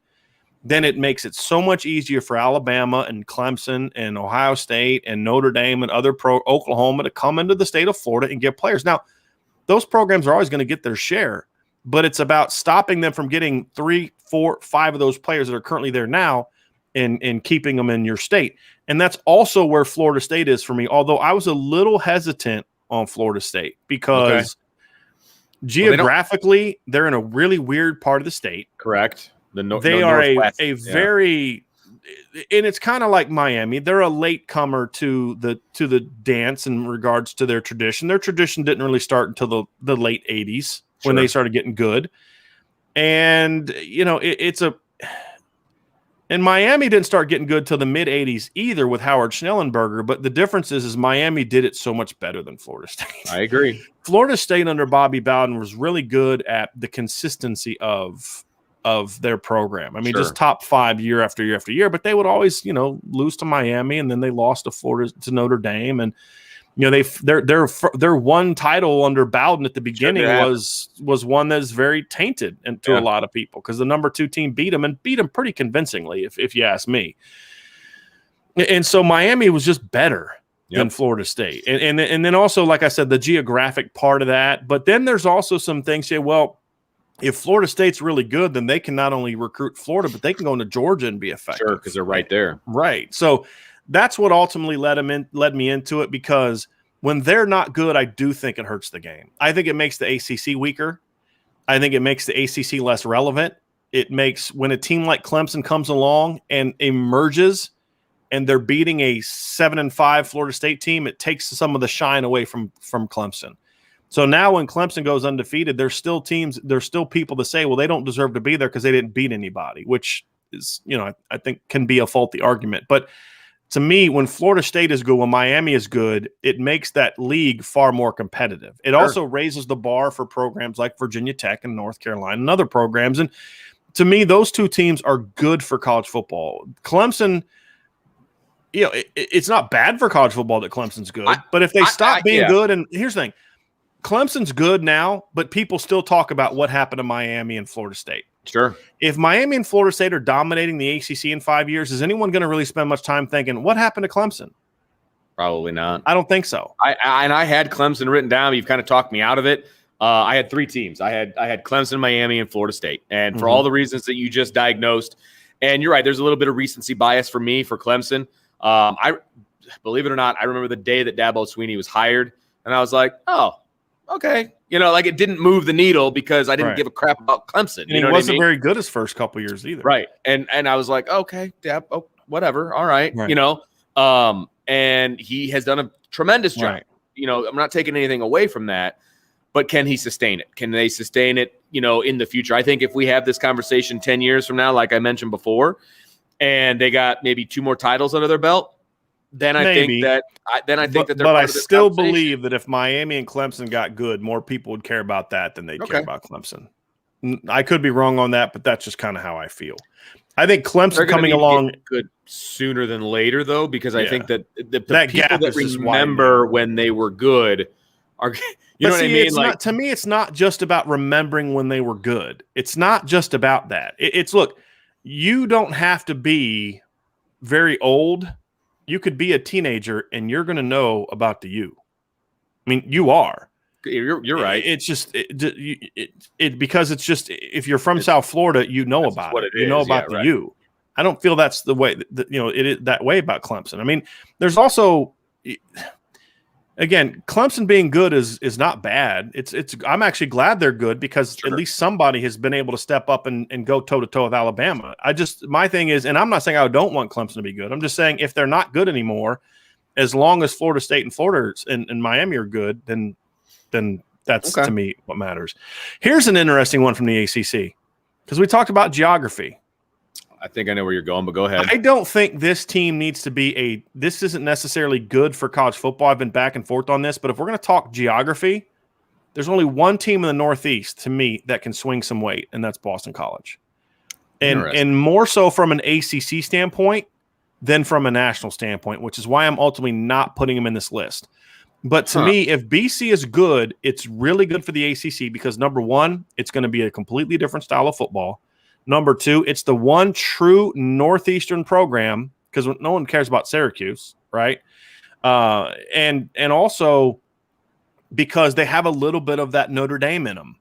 then it makes it so much easier for Alabama and Clemson and Ohio State and Notre Dame and other Oklahoma to come into the state of Florida and get players. Now, those programs are always going to get their share, but it's about stopping them from getting 3, 4, 5 of those players that are currently there now and keeping them in your state. And that's also where Florida State is for me, although I was a little hesitant on Florida State because geographically they're in a really weird part of the state. Correct. They are a very – and it's kind of like Miami. They're a late comer to the dance in regards to their tradition. Their tradition didn't really start until the late 80s when they started getting good. And, it's a – and Miami didn't start getting good till the mid-'80s either with Howard Schnellenberger, but the difference is Miami did it so much better than Florida State. I agree. Florida State under Bobby Bowden was really good at the consistency of their program. I mean, just top 5 year after year after year, but they would always, lose to Miami, and then they lost to Notre Dame, and their one title under Bowden at the beginning was one that's very tainted to a lot of people because the number 2 team beat them pretty convincingly, if you ask me. And so Miami was just better than Florida State. And then also, like I said, the geographic part of that. But then there's also some things here. Well, if Florida State's really good, then they can not only recruit Florida, but they can go into Georgia and be effective. Sure, because they're right there. Right. So that's what ultimately led me into it because when they're not good, I do think it hurts the game. I think it makes the ACC weaker. I think it makes the ACC less relevant. It makes when a team like Clemson comes along and emerges and they're beating a 7-5 Florida State team, it takes some of the shine away from Clemson. So now when Clemson goes undefeated, there's still people that say, well, they don't deserve to be there because they didn't beat anybody, which is, I think can be a faulty argument. But to me, when Florida State is good, when Miami is good, it makes that league far more competitive. It also raises the bar for programs like Virginia Tech and North Carolina and other programs. And to me, those two teams are good for college football. Clemson, it's not bad for college football that Clemson's good. But if they stop being good, and here's the thing, Clemson's good now, but people still talk about what happened to Miami and Florida State. Sure. If Miami and Florida State are dominating the ACC in 5 years, is anyone going to really spend much time thinking, what happened to Clemson? Probably not. I don't think so. I had Clemson written down. You've kind of talked me out of it. I had 3 teams. I had Clemson, Miami, and Florida State. And for all the reasons that you just diagnosed, and you're right, there's a little bit of recency bias for me for Clemson. I believe it or not, I remember the day that Dabo Swinney was hired, and I was like, oh, okay. It didn't move the needle because I didn't give a crap about Clemson. And he wasn't very good his first couple years either. Right. And I was like, okay, whatever. All right. And he has done a tremendous job. Right. I'm not taking anything away from that, but can he sustain it? Can they sustain it, in the future? I think if we have this conversation 10 years from now, like I mentioned before, and they got maybe 2 more titles under their belt, then I Maybe. think that they're but part I of this still conversation. believe that if Miami and Clemson got good, more people would care about that than they'd care about Clemson. I could be wrong on that, but that's just kind of how I feel. I think Clemson coming along good sooner than later, though, because I think that the that people gap that is just remember when they were good are, you know what I mean? It's not, to me, it's not just about remembering when they were good. It's not just about that. It's look, you don't have to be very old. You could be a teenager and you're going to know about the U. I mean, you are. You're right. It's just because it's just if you're from South Florida, you know about it. You know about the U. I don't feel that's the way that, it is that way about Clemson. I mean, there's also, again, Clemson being good is not bad. I'm actually glad they're good because at least somebody has been able to step up and go toe to toe with Alabama. My thing is, and I'm not saying I don't want Clemson to be good. I'm just saying if they're not good anymore, as long as Florida State and Florida and Miami are good, then that's to me what matters. Here's an interesting one from the ACC because we talked about geography. I think I know where you're going, but go ahead. I don't think this team needs to be this isn't necessarily good for college football. I've been back and forth on this, but if we're going to talk geography, there's only one team in the Northeast to me that can swing some weight, and that's Boston College. And more so from an ACC standpoint than from a national standpoint, which is why I'm ultimately not putting them in this list. But to me, if BC is good, it's really good for the ACC because, number one, it's going to be a completely different style of football. Number two, it's the one true Northeastern program because no one cares about Syracuse, right? And also because they have a little bit of that Notre Dame in them.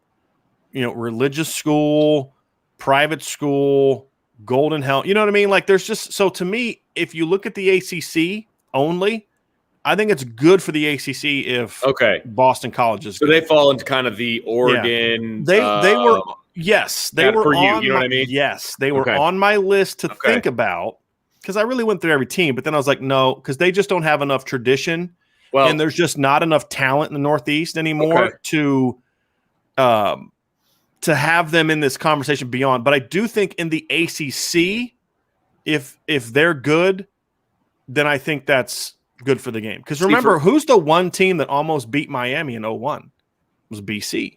Religious school, private school, golden hell. You know what I mean? Like there's just – so to me, if you look at the ACC only – I think it's good for the ACC if Boston College is good. So they fall into kind of the Oregon. Yeah. They were they were on you know what I mean? Yes, they were on my list to think about because I really went through every team, but then I was like, no, because they just don't have enough tradition, and there's just not enough talent in the Northeast anymore to have them in this conversation beyond. But I do think in the ACC, if they're good, then I think that's good for the game. Because remember, who's the one team that almost beat Miami in 2001? It was BC.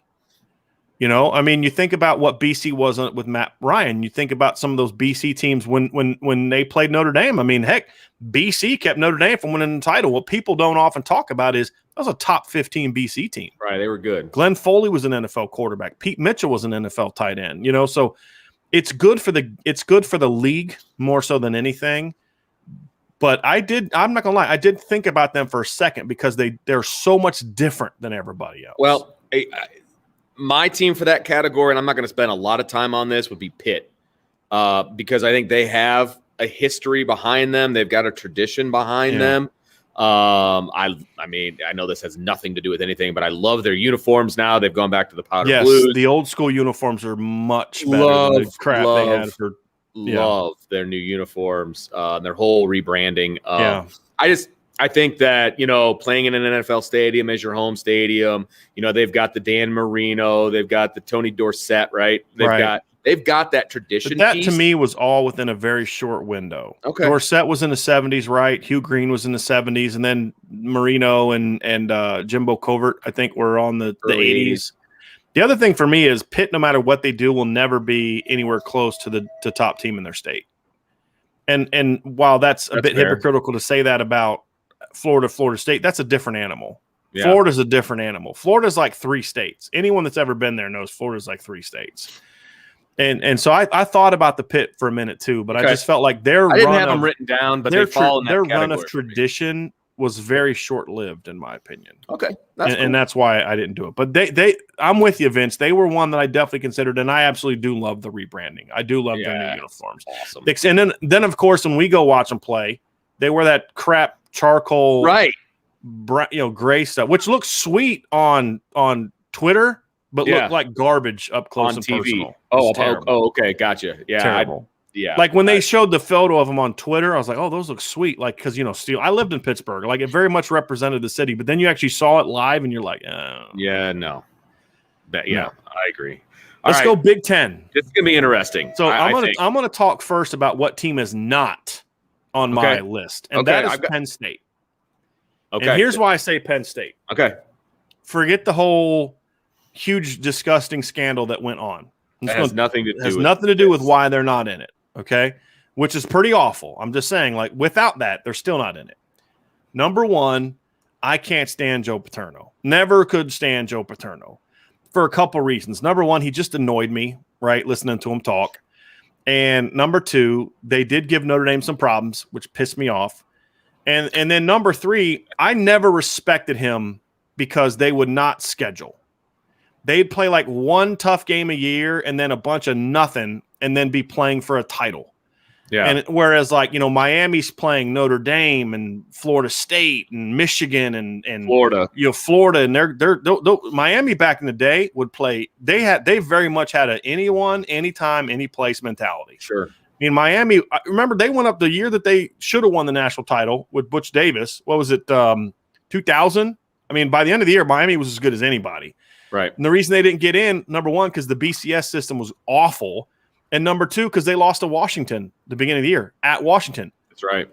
I mean, you think about what BC was with Matt Ryan. You think about some of those BC teams when they played Notre Dame. I mean, heck, BC kept Notre Dame from winning the title. What people don't often talk about is that was a top 15 BC team. Right, they were good. Glenn Foley was an NFL quarterback. Pete Mitchell was an NFL tight end. So it's good for the league more so than anything. But I'm not going to lie, I did think about them for a second because they're so much different than everybody else. Well, my team for that category, and I'm not going to spend a lot of time on this, would be Pitt because I think they have a history behind them. They've got a tradition behind them. I mean, I know this has nothing to do with anything, but I love their uniforms now. They've gone back to the powder blues. The old school uniforms are much better than the crap they had for – love their new uniforms, their whole rebranding. I think that, playing in an NFL stadium as your home stadium, they've got the Dan Marino, they've got the Tony Dorsett, right? They've got that tradition. But that to me was all within a very short window. Okay. Dorsett was in the 70s, right? Hugh Green was in the 70s, and then Marino and Jimbo Covert, I think, were on the 80s. The other thing for me is Pitt, no matter what they do, will never be anywhere close to the top team in their state. And while that's a bit hypocritical to say that about Florida State, that's a different animal. Yeah. Florida's a different animal. Florida's like 3 states. Anyone that's ever been there knows Florida's like 3 states. And so I thought about the Pitt for a minute too, but I just felt like I didn't have them written down, but they fall in that their category run of tradition was very short-lived, in my opinion. Okay, and that's why I didn't do it. But I'm with you, Vince. They were one that I definitely considered, and I absolutely do love the rebranding. I do love their new uniforms. Awesome. And then of course, when we go watch them play, they wear that crap charcoal, gray stuff, which looks sweet on Twitter, but look like garbage up close and TV. personal. Okay, gotcha. Yeah, terrible. Like when they showed the photo of them on Twitter, I was like, oh, those look sweet. Like, because, Steel, I lived in Pittsburgh. Like, it very much represented the city. But then you actually saw it live and you're like, oh. Yeah, no. I agree. Let's go Big Ten. It's going to be interesting. So I'm going to talk first about what team is not on my list, and that is Penn State. Okay. And here's why I say Penn State. Okay. Forget the whole huge, disgusting scandal that went on. It has nothing to do with why they're not in it, okay? Which is pretty awful. I'm just saying, like, without that, they're still not in it. Number one, I can't stand Joe Paterno. Never could stand Joe Paterno for a couple reasons. Number one, he just annoyed me, right, listening to him talk. And number two, they did give Notre Dame some problems, which pissed me off. And then number three, I never respected him because they would not schedule. They'd play like one tough game a year and then a bunch of nothing and then be playing for a title. Yeah. And whereas like, Miami's playing Notre Dame and Florida State and Michigan and Florida, Florida, and they're Miami back in the day would play. They very much had a anyone, anytime, any place mentality. Sure. I mean, Miami, I remember they went up the year that they should have won the national title with Butch Davis. What was it? 2000. I mean, by the end of the year, Miami was as good as anybody. Right. And the reason they didn't get in, number one, because the BCS system was awful. And number two, because they lost to Washington the beginning of the year at Washington. That's right.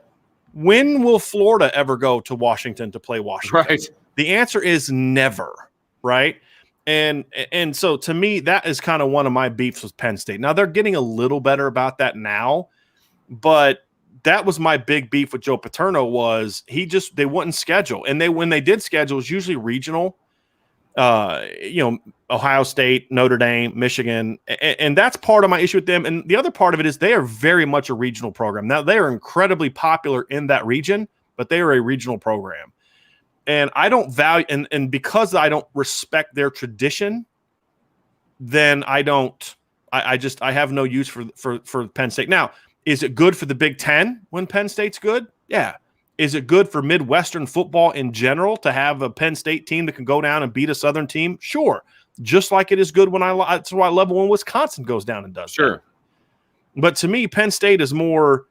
When will Florida ever go to Washington to play Washington? Right. The answer is never, right? And so to me, that is kind of one of my beefs with Penn State. Now, they're getting a little better about that now, but that was my big beef with Joe Paterno was they wouldn't schedule. And when they did schedule, it was usually regional. Ohio State, Notre Dame, Michigan, and that's part of my issue with them. And the other part of it is they are very much a regional program. Now, they are incredibly popular in that region, but they are a regional program. And I don't value, and because I don't respect their tradition, then I have no use for Penn State. Now, is it good for the Big Ten when Penn State's good? Yeah. Is it good for Midwestern football in general to have a Penn State team that can go down and beat a Southern team? Sure. Just like it is good that's why I love when Wisconsin goes down and does sure. that. But to me, Penn State is more,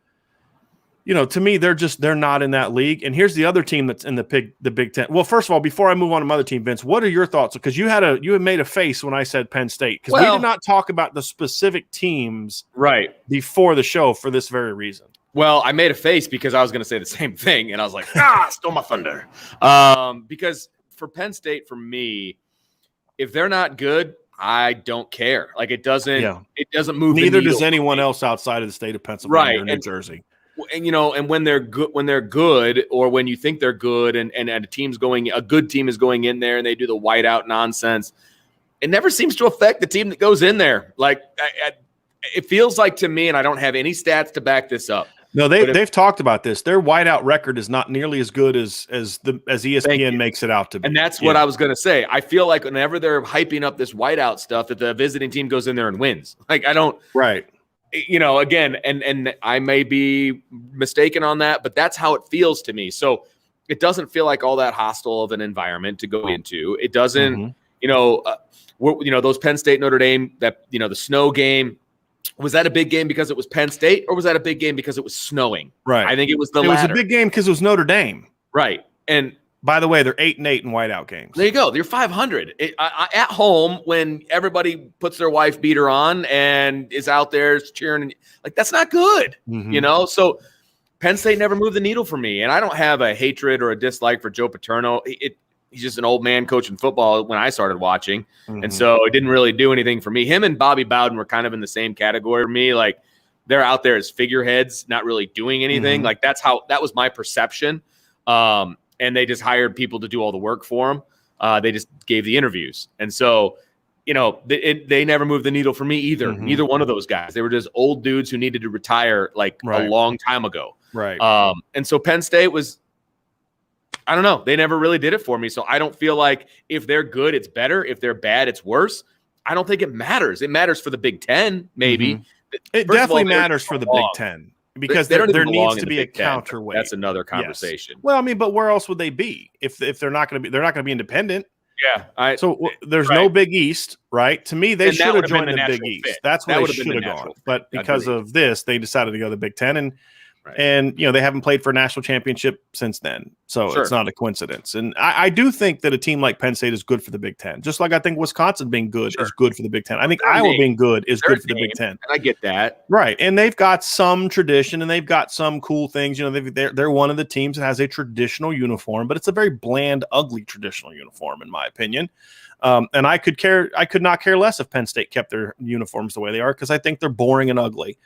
to me, they're not in that league. And here's the other team that's in the Big Ten. Well, first of all, before I move on to my other team, Vince, what are your thoughts? Because you had made a face when I said Penn State, because we did not talk about the specific teams before the show for this very reason. Well, I made a face because I was going to say the same thing, and I was like, stole my thunder. Because for Penn State, for me, if they're not good, I don't care. Like it doesn't move. Neither does anyone else outside of the state of Pennsylvania or New Jersey. And and when they're good, or when you think they're good, and a good team is going in there and they do the whiteout nonsense, it never seems to affect the team that goes in there. Like it feels like to me, and I don't have any stats to back this up. No, they've talked about this. Their whiteout record is not nearly as good as ESPN makes it out to be. And that's what I was going to say. I feel like whenever they're hyping up this whiteout stuff, that the visiting team goes in there and wins. Like I don't. Right. Again, and I may be mistaken on that, but that's how it feels to me. So it doesn't feel like all that hostile of an environment to go into. It doesn't. Those Penn State Notre Dame, that the snow game. Was that a big game because it was Penn State, or was that a big game because it was snowing? Right. I think it was the latter. It was a big game because it was Notre Dame. Right. And by the way, they're 8-8 in whiteout games. There you go. They're 500 at home when everybody puts their wife beater on and is out there cheering. Like that's not good, So Penn State never moved the needle for me, and I don't have a hatred or a dislike for Joe Paterno. He's just an old man coaching football when I started watching. And so it didn't really do anything for me. Him and Bobby Bowden were kind of in the same category for me. Like they're out there as figureheads, not really doing anything. Like that was my perception. And they just hired people to do all the work for them. They just gave the interviews. And so, they never moved the needle for me either. Neither one of those guys. They were just old dudes who needed to retire a long time ago. Right. And so Penn State was, I don't know. They never really did it for me. So I don't feel like if they're good, it's better. If they're bad, it's worse. I don't think it matters. It matters for the Big Ten, maybe. It definitely matters for the Big Ten because there needs to be a counterweight. That's another conversation. Yes. Well, I mean, but where else would they be if they're not going to be? They're not going to be independent. Yeah. There's no Big East, right? To me, they should have joined the Big East. That's where they should have gone. But because of this, they decided to go to the Big Ten. And Right. And, they haven't played for a national championship since then. So Sure. it's not a coincidence. And I do think that a team like Penn State is good for the Big Ten, just like I think Wisconsin being good is good for the Big Ten. I think Iowa being good is good for the Big Ten. And I get that. Right. And they've got some tradition and they've got some cool things. They're one of the teams that has a traditional uniform, but it's a very bland, ugly traditional uniform, in my opinion. And I could not care less if Penn State kept their uniforms the way they are, because I think they're boring and ugly.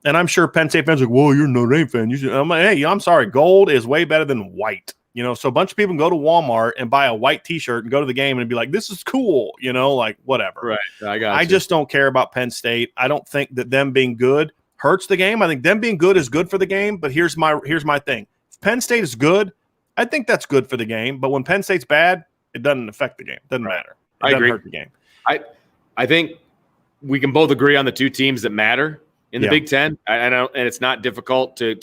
And I'm sure Penn State fans are like, "Whoa, you're a Notre Dame fan." I'm like, "Hey, I'm sorry. Gold is way better than white." So a bunch of people can go to Walmart and buy a white T-shirt and go to the game and be like, "This is cool," like whatever. Right. I just don't care about Penn State. I don't think that them being good hurts the game. I think them being good is good for the game. But here's my thing: if Penn State is good, I think that's good for the game. But when Penn State's bad, it doesn't affect the game. It doesn't matter. It doesn't hurt the game. I think we can both agree on the two teams that matter in the Big Ten. I know, and it's not difficult to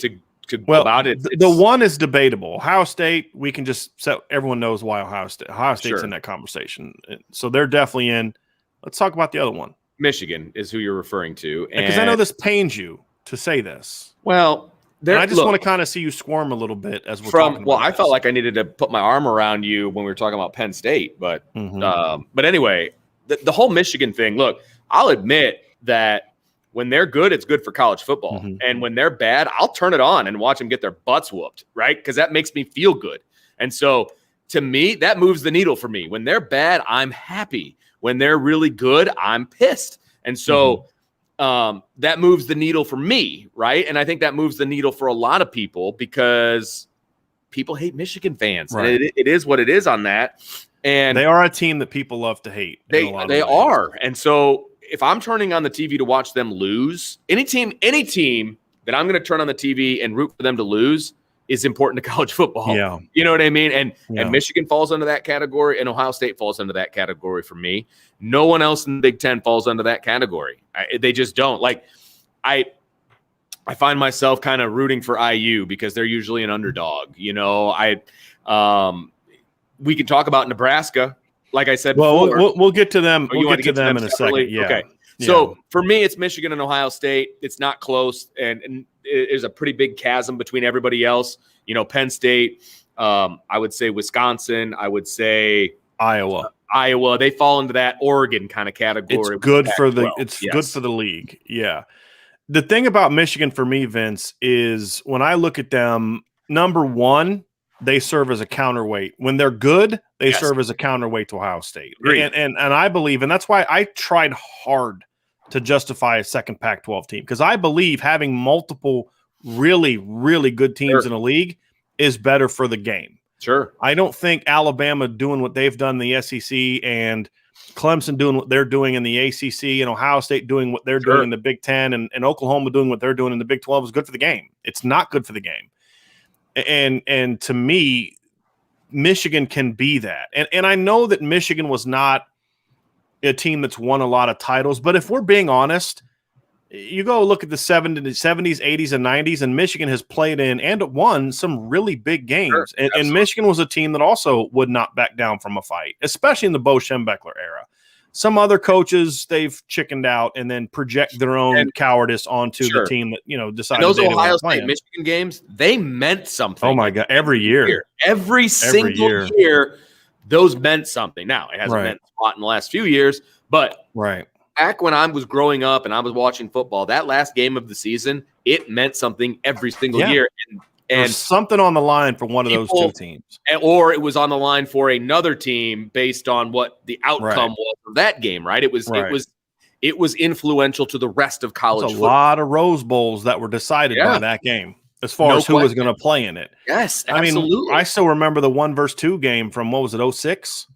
go about it. The one is debatable. Ohio State, we can just set. Everyone knows why Ohio State's in that conversation, so they're definitely in. Let's talk about the other one. Michigan is who you're referring to, because I know this pains you to say this. Well, I just want to kind of see you squirm a little bit as we're talking. Well, I felt like I needed to put my arm around you when we were talking about Penn State, but anyway, the whole Michigan thing. Look, I'll admit that when they're good, it's good for college football. And when they're bad, I'll turn it on and watch them get their butts whooped, right? Because that makes me feel good. And so to me, that moves the needle for me. When they're bad, I'm happy. When they're really good, I'm pissed. And so that moves the needle for me, right? And I think that moves the needle for a lot of people because people hate Michigan fans. Right. And it is what it is on that. And they are a team that people love to hate. They are. And so if I'm turning on the TV to watch them lose, any team that I'm going to turn on the TV and root for them to lose is important to college football. Yeah. You know what I mean? And Michigan falls under that category, and Ohio State falls under that category for me. No one else in the Big Ten falls under that category. They just don't. Like, I find myself kind of rooting for IU because they're usually an underdog. We can talk about Nebraska. Like I said before. We'll get to them. We'll get to them in a second. Yeah. Okay. So for me, it's Michigan and Ohio State. It's not close, and there's a pretty big chasm between everybody else. Penn State. I would say Wisconsin. I would say Iowa. They fall into that Oregon kind of category. It's good for good for the league. Yeah. The thing about Michigan for me, Vince, is when I look at them, number one, they serve as a counterweight. When they're good, they serve as a counterweight to Ohio State. And I believe, and that's why I tried hard to justify a second Pac-12 team, because I believe having multiple really, really good teams in a league is better for the game. Sure. I don't think Alabama doing what they've done in the SEC and Clemson doing what they're doing in the ACC and Ohio State doing what they're doing in the Big Ten and Oklahoma doing what they're doing in the Big 12 is good for the game. It's not good for the game. And to me, Michigan can be that. And I know that Michigan was not a team that's won a lot of titles, but if we're being honest, you go look at the 70s, 80s, and 90s, and Michigan has played in and won some really big games. Sure, and Michigan was a team that also would not back down from a fight, especially in the Bo Schembechler era. Some other coaches, they've chickened out and then project their own cowardice onto the team that, decided. And those Ohio State Michigan games, they meant something. Oh my God. Every year. Every single year, those meant something. Now, it hasn't meant a lot in the last few years, but back when I was growing up and I was watching football, that last game of the season, it meant something every single year. And something on the line for one of those two teams. Or it was on the line for another team based on what the outcome was of that game, right? It was influential to the rest of college football. A lot of Rose Bowls that were decided by that game as far as who was going to play in it. Yes, absolutely. I mean, I still remember the 1-2 game from, what was it, 06?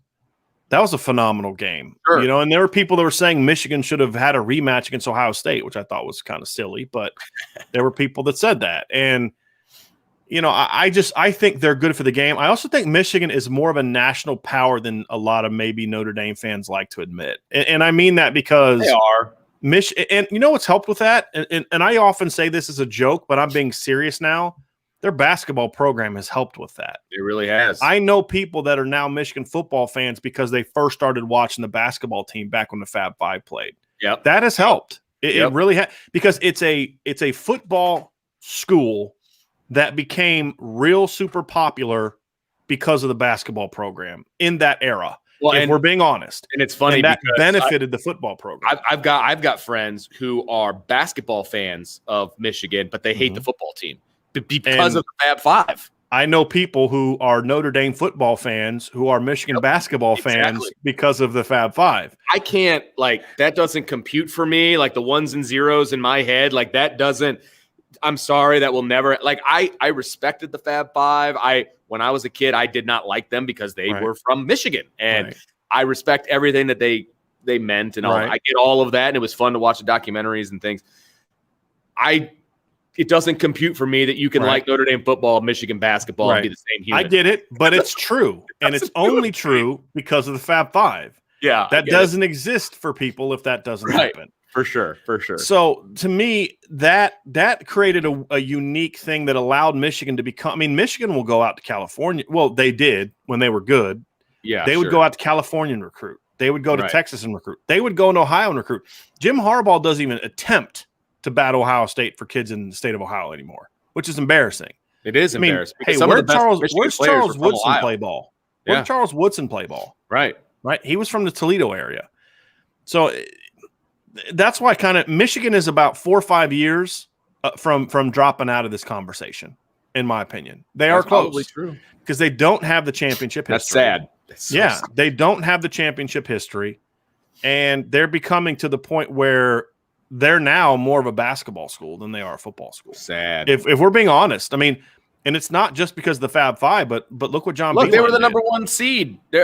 That was a phenomenal game. Sure. And there were people that were saying Michigan should have had a rematch against Ohio State, which I thought was kind of silly, but there were people that said that. And I think they're good for the game. I also think Michigan is more of a national power than a lot of maybe Notre Dame fans like to admit. And I mean that because they are. And you know what's helped with that? And I often say this as a joke, but I'm being serious now. Their basketball program has helped with that. It really has. I know people that are now Michigan football fans because they first started watching the basketball team back when the Fab Five played. Yep. That has helped. It really has, because it's a football school that became real super popular because of the basketball program in that era. Well, if we're being honest, and it's funny and that because benefited the football program. I've got friends who are basketball fans of Michigan, but they hate the football team because of the Fab Five. I know people who are Notre Dame football fans who are Michigan basketball fans because of the Fab Five. I can't, that doesn't compute for me. Like the ones and zeros in my head, that doesn't. I'm sorry, that will never. I respected the Fab Five. When I was a kid, I did not like them because they were from Michigan, and I respect everything that they meant and all. I get all of that, and it was fun to watch the documentaries and things. It doesn't compute for me that you can like Notre Dame football, Michigan basketball, and be the same human. I get it, but it's true, and it's only true because of the Fab Five. Yeah, that doesn't exist for people if that doesn't happen. For sure. So to me, that created a unique thing that allowed Michigan to become. I mean, Michigan will go out to California. Well, they did when they were good. Yeah, they would go out to California and recruit. They would go to Texas and recruit. They would go into Ohio and recruit. Jim Harbaugh doesn't even attempt to battle Ohio State for kids in the state of Ohio anymore, which is embarrassing. It is embarrassing. Hey, where's Charles Woodson play ball? Where did Charles Woodson play ball? Right. He was from the Toledo area. So that's why kind of Michigan is about 4 or 5 years from dropping out of this conversation, in my opinion. They are close. Probably true. Because they don't have the championship history. That's sad. That's so sad. They don't have the championship history, and they're becoming to the point where they're now more of a basketball school than they are a football school. Sad. If we're being honest, I mean, and it's not just because of the Fab Five, but look what John. Look, they were the number one seed. They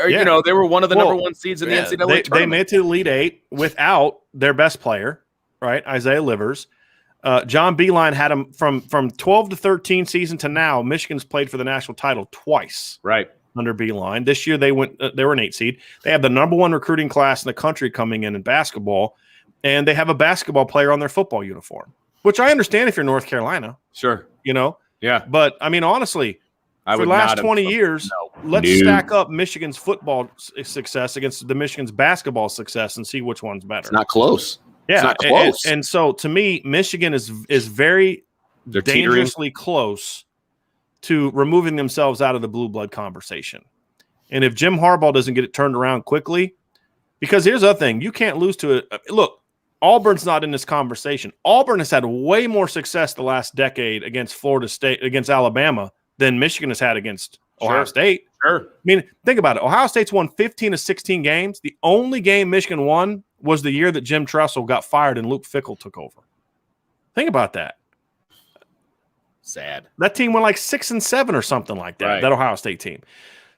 were one of the number one seeds in the NCAA tournament. They made it to the Elite Eight without their best player, right? Isaiah Livers. John Beilein had them from 12 to 13 season to now. Michigan's played for the national title twice, right? Under Beilein. This year they were an 8 seed. They have the number one recruiting class in the country coming in basketball, and they have a basketball player on their football uniform, which I understand if you're North Carolina. Sure. Yeah. But, I mean, honestly, for the last 20 years, let's stack up Michigan's football success against the Michigan's basketball success and see which one's better. It's not close. Yeah. It's not close. And so, to me, Michigan is very dangerously close to removing themselves out of the blue blood conversation. And if Jim Harbaugh doesn't get it turned around quickly, because here's the other thing, you can't lose to it. Look, Auburn's not in this conversation. Auburn has had way more success the last decade against Florida State, against Alabama, than Michigan has had against Ohio State. Sure. I mean, think about it. Ohio State's won 15 of 16 games. The only game Michigan won was the year that Jim Tressel got fired and Luke Fickell took over. Think about that. Sad. That team went like 6-7 or something like that. That Ohio State team.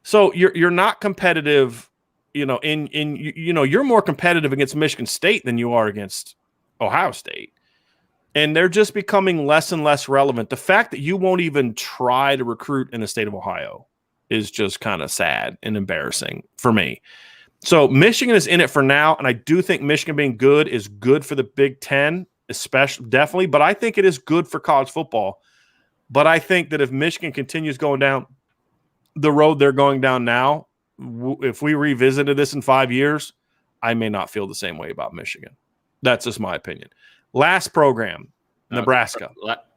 So you're not competitive. You're more competitive against Michigan State than you are against Ohio State. And they're just becoming less and less relevant. The fact that you won't even try to recruit in the state of Ohio is just kind of sad and embarrassing for me. So Michigan is in it for now, and I do think Michigan being good is good for the Big Ten, definitely. But I think it is good for college football. But I think that if Michigan continues going down the road they're going down now, if we revisited this in 5 years, I may not feel the same way about Michigan. That's just my opinion. Last program, Nebraska.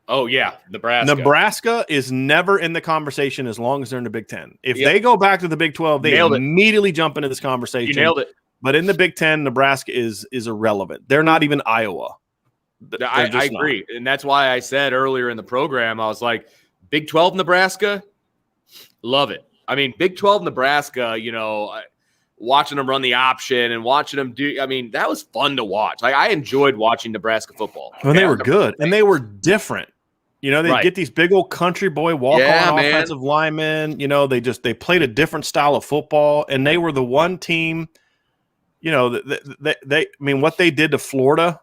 Nebraska. Nebraska is never in the conversation as long as they're in the Big Ten. If they go back to the Big 12, they immediately jump into this conversation. You nailed it. But in the Big Ten, Nebraska is irrelevant. They're not even Iowa. I agree. And that's why I said earlier in the program, I was like, Big 12 Nebraska, love it. I mean, Big 12 Nebraska, watching them run the option and watching them do, that was fun to watch. Like, I enjoyed watching Nebraska football. Well, they were good, and they were different. They get these big old country boy walk-on offensive linemen. They played a different style of football, and they were the one team, what they did to Florida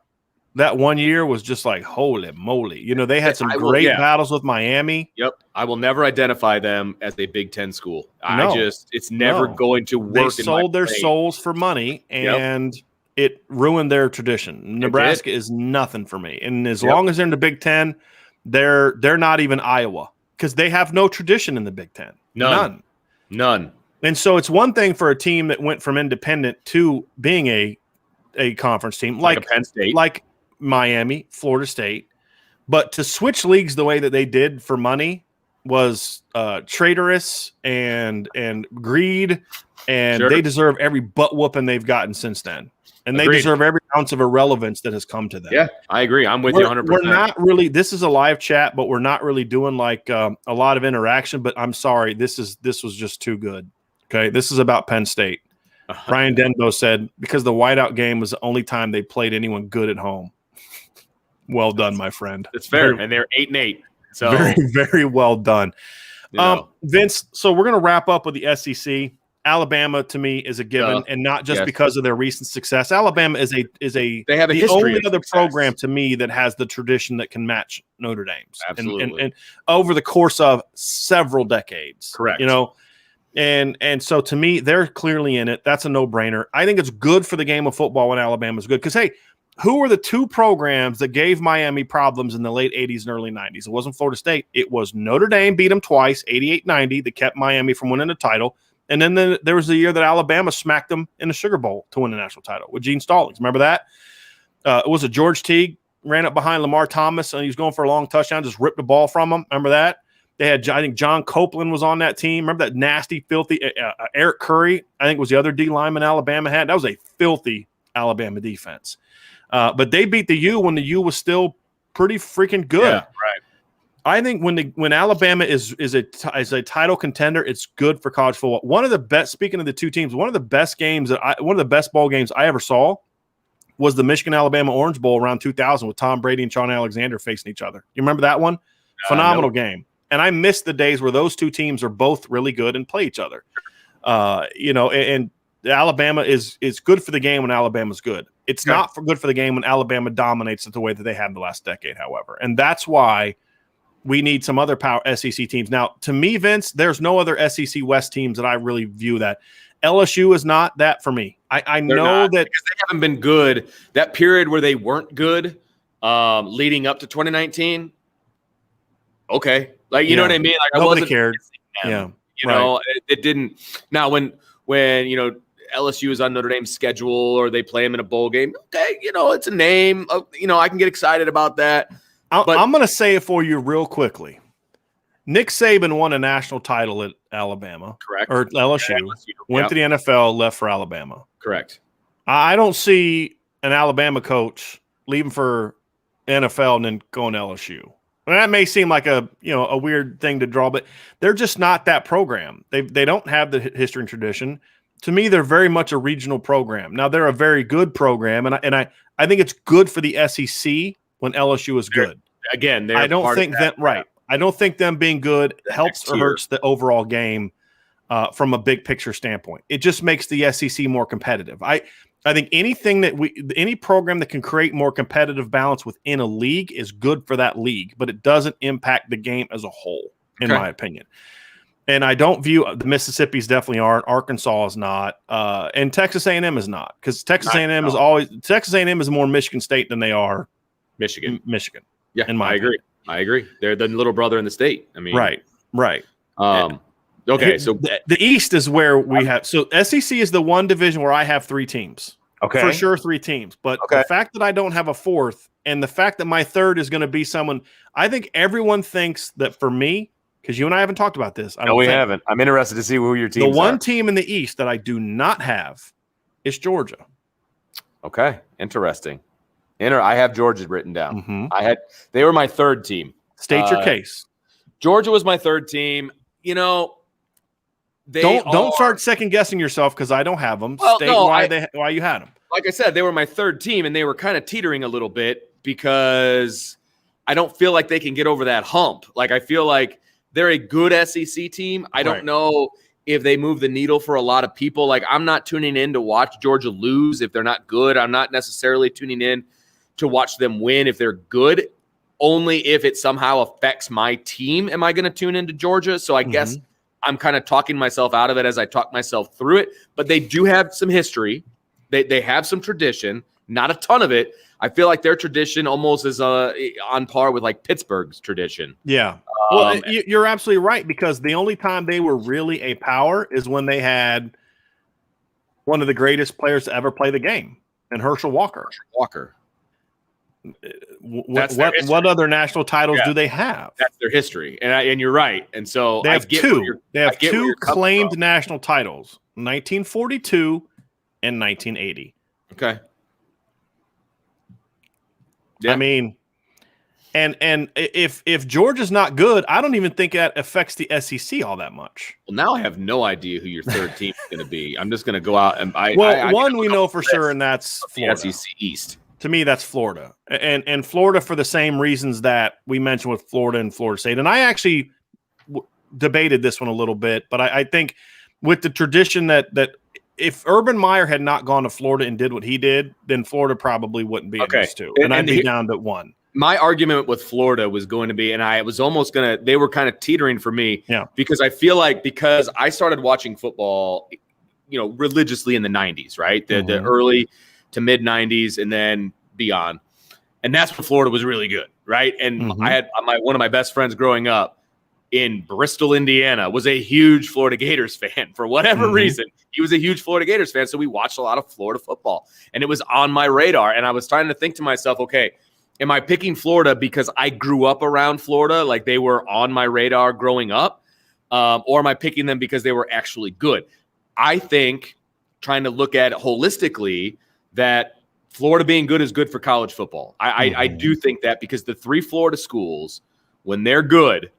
that one year was just like, holy moly. They had some great battles with Miami. Yep. I will never identify them as a Big Ten school. It's never going to work. They sold their souls for money, and it ruined their tradition. Nebraska is nothing for me. And as long as they're in the Big Ten, they're not even Iowa because they have no tradition in the Big Ten. None. And so it's one thing for a team that went from independent to being a conference team, like Penn State, like Miami, Florida State. But to switch leagues the way that they did for money was traitorous and greed, and Sure. they deserve every butt whooping they've gotten since then. And Agreed. they deserve every ounce of irrelevance that has come to them. Yeah, I agree. I'm with you 100%. We're not really, this is a live chat, but we're not really doing like a lot of interaction. But I'm sorry, this was just too good. Okay, this is about Penn State. Brian Denbo said, because the whiteout game was the only time they played anyone good at home. Well done, my friend. It's fair. And they're 8-8. So very, very well done. Vince, so we're going to wrap up with the SEC. Alabama to me is a given, and not just because of their recent success. Alabama is they have the only other program to me that has the tradition that can match Notre Dame's. Absolutely. And over the course of several decades. Correct. And so to me, they're clearly in it. That's a no-brainer. I think it's good for the game of football when Alabama's good. Because, hey, who were the two programs that gave Miami problems in the late 80s and early 90s? It wasn't Florida State. It was Notre Dame beat them twice, 88-90, that kept Miami from winning the title. And then there was the year that Alabama smacked them in the Sugar Bowl to win the national title with Gene Stallings. Remember that? It was a George Teague ran up behind Lamar Thomas, and he was going for a long touchdown, just ripped the ball from him. Remember that? They had, I think, John Copeland was on that team. Remember that nasty, filthy Eric Curry, I think was the other D lineman Alabama had. That was a filthy Alabama defense. But they beat the U when the U was still pretty freaking good. Yeah, right. I think when Alabama is a title contender, it's good for college football. One of the best, speaking of the two teams, one of the best bowl games I ever saw was the Michigan-Alabama Orange Bowl around 2000 with Tom Brady and Shaun Alexander facing each other. You remember that one? Phenomenal game. And I miss the days where those two teams are both really good and play each other. And Alabama is good for the game when Alabama's good. It's not good for the game when Alabama dominates it the way that they have the last decade, however. And that's why we need some other power SEC teams. Now, to me, Vince, there's no other SEC West teams that I really view that. LSU is not that for me. I know that because they haven't been good. That period where they weren't good leading up to 2019. Okay. Like, you know what I mean? Like, nobody cared. Yeah. It didn't. Now, when LSU is on Notre Dame's schedule or they play them in a bowl game, okay, it's a name. I can get excited about that. I'm going to say it for you real quickly. Nick Saban won a national title at Alabama. Correct. Or LSU. Went to the NFL, left for Alabama. Correct. I don't see an Alabama coach leaving for NFL and then going to LSU. And that may seem like a weird thing to draw, but they're just not that program. They don't have the history and tradition. To me, they're very much a regional program. Now, they're a very good program, and I think it's good for the SEC when LSU is good. Again, I don't think that right. I don't think them being good helps or hurts the overall game from a big picture standpoint. It just makes the SEC more competitive. I think any program that can create more competitive balance within a league is good for that league, but it doesn't impact the game as a whole, in my opinion. And I don't view the Mississippi's definitely aren't. Arkansas is not, and Texas A&M is not, because Texas A&M is more Michigan State than they are Michigan. Yeah, I agree. They're the little brother in the state. I mean, right. Okay, so the East is where we have. So SEC is the one division where I have three teams. Okay, for sure, three teams. But the fact that I don't have a fourth, and the fact that my third is going to be someone, I think everyone thinks that for me, because you and I haven't talked about this. No, we haven't. I'm interested to see who your teams are. The one team in the East that I do not have is Georgia. Okay, interesting. I have Georgia written down. Mm-hmm. They were my third team. State your case. Georgia was my third team. Don't start second guessing yourself because I don't have them. Why you had them. Like I said, they were my third team, and they were kind of teetering a little bit because I don't feel like they can get over that hump. Like, I feel like they're a good SEC team. I don't know if they move the needle for a lot of people. Like, I'm not tuning in to watch Georgia lose if they're not good. I'm not necessarily tuning in to watch them win if they're good. Only if it somehow affects my team am I going to tune into Georgia. So I guess I'm kind of talking myself out of it as I talk myself through it. But they do have some history. They have some tradition, not a ton of it. I feel like their tradition almost is on par with like Pittsburgh's tradition. Yeah. Well, you're absolutely right, because the only time they were really a power is when they had one of the greatest players to ever play the game, and Herschel Walker. What other national titles do they have? That's their history, and you're right. And so they have two. They have two claimed national titles: 1942 and 1980. Okay. Yeah. I mean, and if Georgia's not good, I don't even think that affects the SEC all that much. Well, now I have no idea who your third team is going to be. I'm just going to go out and one we know for sure, and that's Florida. The SEC East. To me, that's Florida, and Florida for the same reasons that we mentioned with Florida and Florida State. And I actually debated this one a little bit, but I think with the tradition that if Urban Meyer had not gone to Florida and did what he did, then Florida probably wouldn't be in this two, and I'd be down to one. My argument with Florida was going to be, and I was almost going to, they were kind of teetering for me, because I feel like because I started watching football, religiously in the 90s, right? The early to mid 90s and then beyond. And that's when Florida was really good, right? And I had one of my best friends growing up in Bristol, Indiana, was a huge Florida Gators fan for whatever reason. He was a huge Florida Gators fan, so we watched a lot of Florida football, and it was on my radar. And I was trying to think to myself, okay, am I picking Florida because I grew up around Florida, like they were on my radar growing up, or am I picking them because they were actually good? I think, trying to look at it holistically, that Florida being good is good for college football. I do think that, because the three Florida schools, when they're good,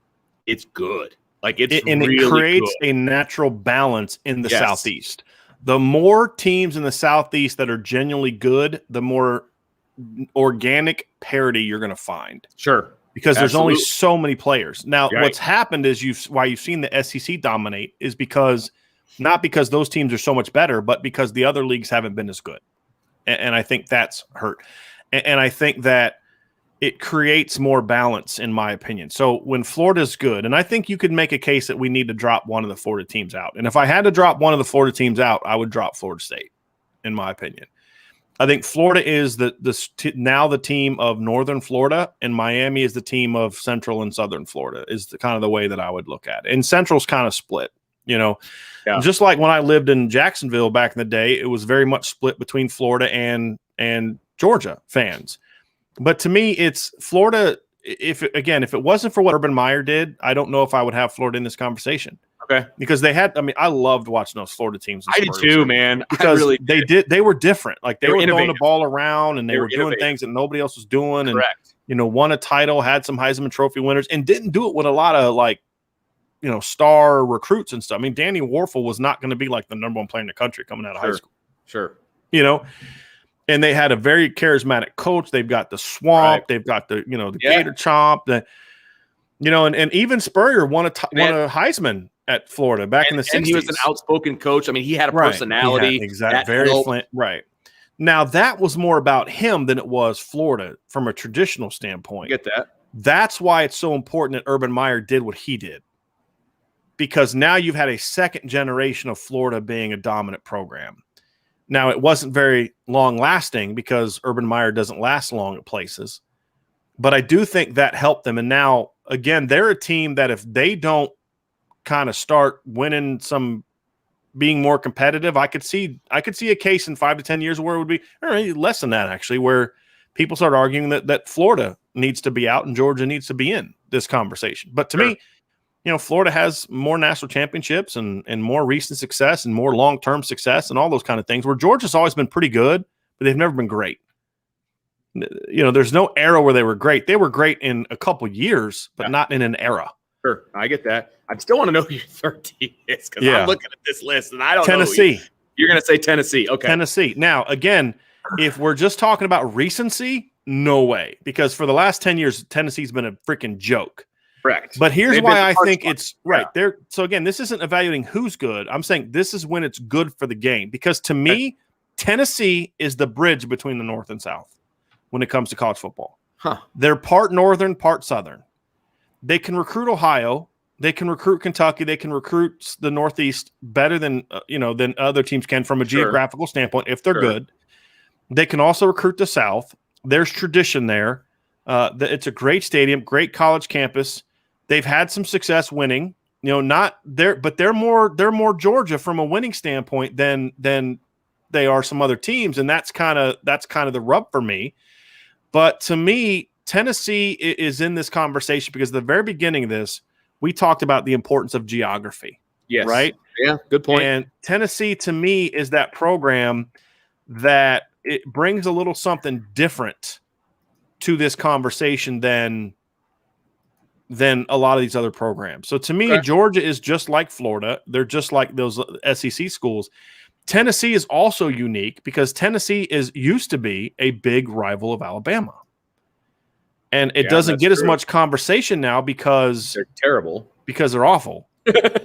it's good. Like it creates a natural balance in the Southeast. The more teams in the Southeast that are genuinely good, the more organic parity you're going to find. Sure. Because there's only so many players. Now, what's happened is why you've seen the SEC dominate is because not because those teams are so much better, but because the other leagues haven't been as good. And I think that's hurt. And I think that it creates more balance, in my opinion. So when Florida's good, and I think you could make a case that we need to drop one of the Florida teams out. And if I had to drop one of the Florida teams out, I would drop Florida State, in my opinion. I think Florida is now the team of Northern Florida, and Miami is the team of Central and Southern Florida, is kind of the way that I would look at it. And Central's kind of split, just like when I lived in Jacksonville back in the day, it was very much split between Florida and Georgia fans. But to me, it's Florida. If it wasn't for what Urban Meyer did, I don't know if I would have Florida in this conversation. Okay. Because I loved watching those Florida teams. I did too, man. Because they were different. Like they were throwing the ball around, and they were doing things that nobody else was doing. Correct. And, won a title, had some Heisman Trophy winners, and didn't do it with a lot of star recruits and stuff. I mean, Danny Warfel was not going to be like the number one player in the country coming out of high school. Sure. And they had a very charismatic coach. They've got the Swamp. Right. They've got the Gator Chomp. And even Spurrier won a Heisman at Florida back in the 60s. And he was an outspoken coach. I mean, he had a personality. Exactly. Right. Now, that was more about him than it was Florida from a traditional standpoint. I get that. That's why it's so important that Urban Meyer did what he did. Because now you've had a second generation of Florida being a dominant program. Now, it wasn't very long-lasting because Urban Meyer doesn't last long at places. But I do think that helped them. And now, again, they're a team that if they don't kind of start winning being more competitive, I could see a case in 5 to 10 years where it would be less than that, actually, where people start arguing that Florida needs to be out and Georgia needs to be in this conversation. But to me, Florida has more national championships and more recent success and more long-term success and all those kind of things, where Georgia's always been pretty good, but they've never been great. There's no era where they were great. They were great in a couple years, but not in an era. Sure, I get that. I still want to know who your third team is, because I'm looking at this list and I don't know. Tennessee. You're going to say Tennessee. Okay. Tennessee. Now, again, if we're just talking about recency, no way. Because for the last 10 years, Tennessee's been a freaking joke. Correct. But here's why I think it's right there. So again, this isn't evaluating who's good. I'm saying this is when it's good for the game, because to me, Tennessee is the bridge between the North and South when it comes to college football. They're part Northern, part Southern. They can recruit Ohio. They can recruit Kentucky. They can recruit the Northeast better than than other teams can from a geographical standpoint if they're good. They can also recruit the South. There's tradition there. It's a great stadium, great college campus. They've had some success winning, not there, but they're more Georgia from a winning standpoint than they are some other teams, and that's kind of the rub for me. But to me, Tennessee is in this conversation because at the very beginning of this, we talked about the importance of geography. Yes. Right? Yeah, good point. And Tennessee, to me, is that program that it brings a little something different to this conversation than a lot of these other programs. So to me, Georgia is just like Florida. They're just like those SEC schools. Tennessee is also unique because Tennessee used to be a big rival of Alabama. And it doesn't get as much conversation now because they're terrible. Because they're awful.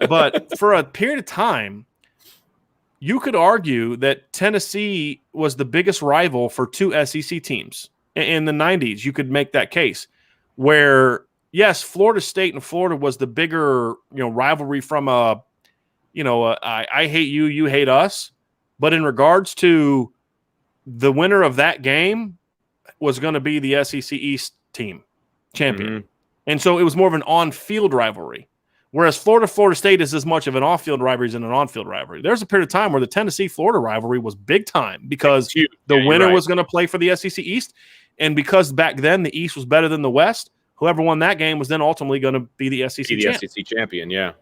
But for a period of time, you could argue that Tennessee was the biggest rival for two SEC teams in the 90s. You could make that case where, yes, Florida State and Florida was the bigger, rivalry from I hate you, you hate us. But in regards to the winner of that game was going to be the SEC East team champion. Mm-hmm. And so it was more of an on-field rivalry. Whereas Florida State is as much of an off-field rivalry as an on-field rivalry. There's a period of time where the Tennessee-Florida rivalry was big time because the winner was going to play for the SEC East. And because back then the East was better than the West, whoever won that game was then ultimately going to be the SEC champion, yeah.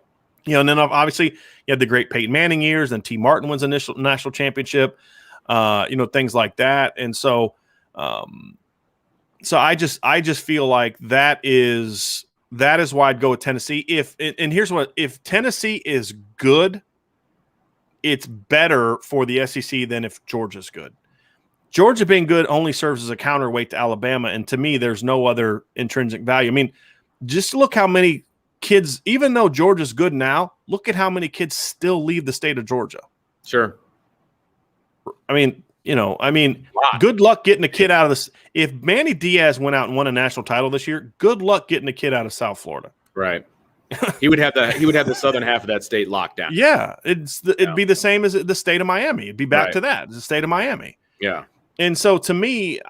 And then obviously you had the great Peyton Manning years, and T. Martin wins initial national championship, things like that. And so I just feel like that is why I'd go with Tennessee. If Tennessee is good, it's better for the SEC than if Georgia's good. Georgia being good only serves as a counterweight to Alabama, and to me, there's no other intrinsic value. I mean, just look how many kids, even though Georgia's good now, look at how many kids still leave the state of Georgia. Sure. I mean, good luck getting a kid out of this. If Manny Diaz went out and won a national title this year, good luck getting a kid out of South Florida. Right. He would have the southern half of that state locked down. Yeah, it'd be the same as the state of Miami. It'd be back to that. It's the state of Miami. Yeah. And so to me,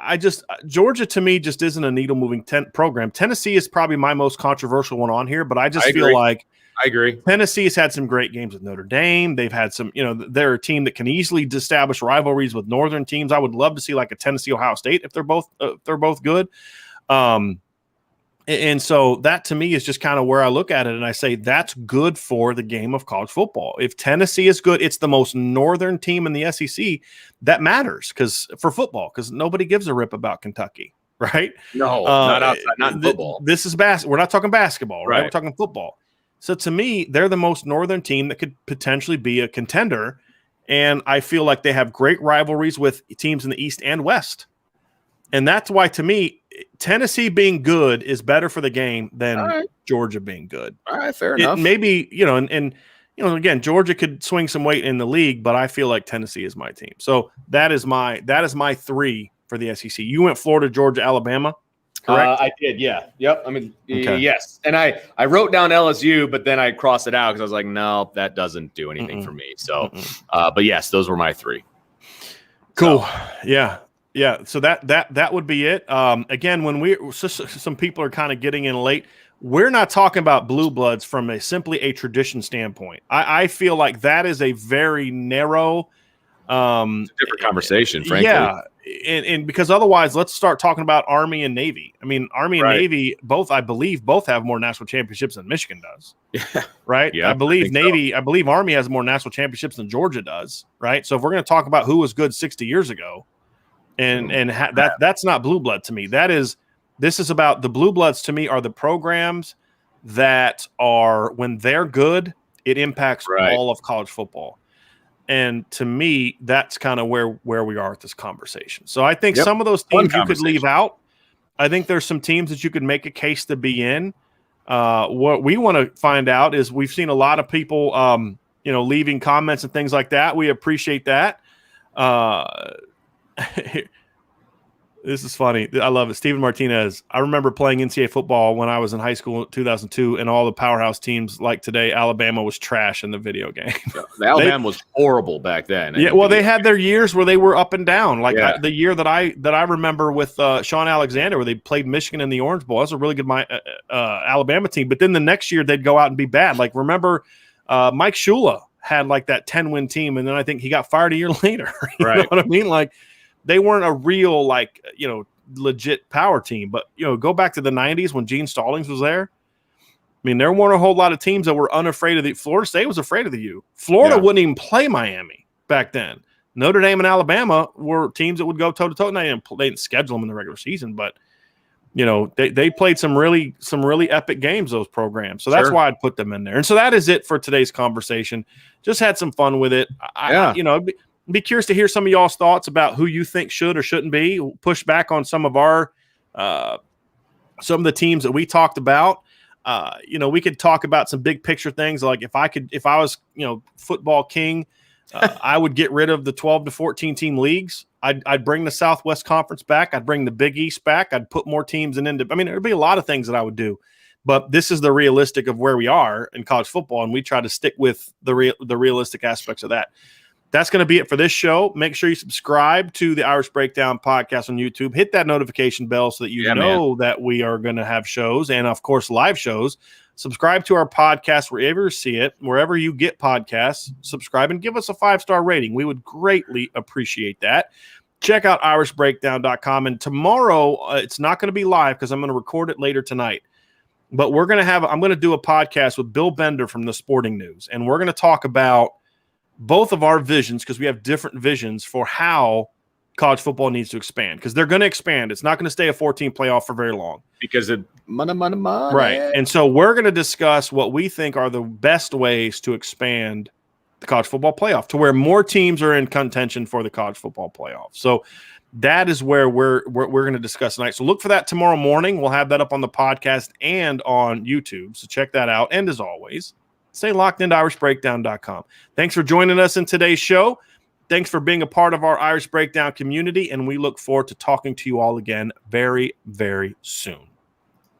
Georgia to me just isn't a needle moving program. Tennessee is probably my most controversial one on here, but I feel like I agree. Tennessee has had some great games with Notre Dame. They've had some, they're a team that can easily establish rivalries with northern teams. I would love to see like a Tennessee Ohio State if they're both good. And so that to me is just kind of where I look at it, and I say that's good for the game of college football. If Tennessee is good, it's the most northern team in the SEC. That matters for football, because nobody gives a rip about Kentucky, right? No, not outside, not in football. This is we're not talking basketball, right? We're talking football. So to me, they're the most northern team that could potentially be a contender, and I feel like they have great rivalries with teams in the East and West. And that's why, to me, Tennessee being good is better for the game than Georgia being good. All right, fair enough. Maybe, again, Georgia could swing some weight in the league, but I feel like Tennessee is my team. So that is my three for the SEC. You went Florida, Georgia, Alabama, correct? I did, yeah. Yep. I mean, yes. And I wrote down LSU, but then I crossed it out because I was like, no, that doesn't do anything for me. So, but yes, those were my three. Cool. So. Yeah. Yeah, so that would be it. Again, when some people are kind of getting in late, we're not talking about blue bloods from simply a tradition standpoint. I feel like that is a very narrow, it's a different conversation, frankly. Yeah, and because otherwise, let's start talking about Army and Navy. I mean, Army and Navy I believe both have more national championships than Michigan does. Yeah, right. Yeah, I believe Navy. So. I believe Army has more national championships than Georgia does. Right. So if we're going to talk about who was good 60 years ago. That's not blue blood to me. This is about the blue bloods to me are the programs that are, when they're good, it impacts all of college football. And to me, that's kind of where we are with this conversation. So I think some of those teams you could leave out. I think there's some teams that you could make a case to be in. What we want to find out is we've seen a lot of people, leaving comments and things like that. We appreciate that. This is funny. I love it. Steven Martinez. I remember playing NCAA football when I was in high school in 2002, and all the powerhouse teams like today, Alabama was trash in the video game. Alabama was horrible back then. Yeah, well, they had their years where they were up and down. Like the year that I remember with Sean Alexander, where they played Michigan in the Orange Bowl. That was a really good Alabama team. But then the next year they'd go out and be bad. Like remember Mike Shula had like that 10-win team, and then I think he got fired a year later. You know what I mean? Like they weren't a real legit power team. But, go back to the 90s when Gene Stallings was there. I mean, there weren't a whole lot of teams that were unafraid of the – Florida State was afraid of the U. Florida wouldn't even play Miami back then. Notre Dame and Alabama were teams that would go toe-to-toe. They didn't schedule them in the regular season, but, they played some really epic games, those programs. So that's why I'd put them in there. And so that is it for today's conversation. Just had some fun with it. I'd be curious to hear some of y'all's thoughts about who you think should or shouldn't be. Push back on some of our some of the teams that we talked about. We could talk about some big picture things like if I was football king, I would get rid of the 12 to 14 team leagues. I'd bring the Southwest Conference back. I'd bring the Big East back. I'd put more teams there'd be a lot of things that I would do, but this is the realistic of where we are in college football, and we try to stick with the realistic aspects of that. That's going to be it for this show. Make sure you subscribe to the Irish Breakdown podcast on YouTube. Hit that notification bell so that you know that we are going to have shows and, of course, live shows. Subscribe to our podcast wherever you see it, wherever you get podcasts. Subscribe and give us a 5-star rating. We would greatly appreciate that. Check out irishbreakdown.com. And tomorrow, it's not going to be live because I'm going to record it later tonight. But I'm going to do a podcast with Bill Bender from the Sporting News. And we're going to talk about both of our visions, because we have different visions for how college football needs to expand, because they're going to expand. It's not going to stay a 14 playoff for very long because of money. Right. And so we're going to discuss what we think are the best ways to expand the college football playoff to where more teams are in contention for the college football playoff. So that is where we're going to discuss tonight. So look for that tomorrow morning. We'll have that up on the podcast and on YouTube. So check that out. And as always, stay locked into irishbreakdown.com. Thanks for joining us in today's show. Thanks for being a part of our Irish Breakdown community, and we look forward to talking to you all again very, very soon.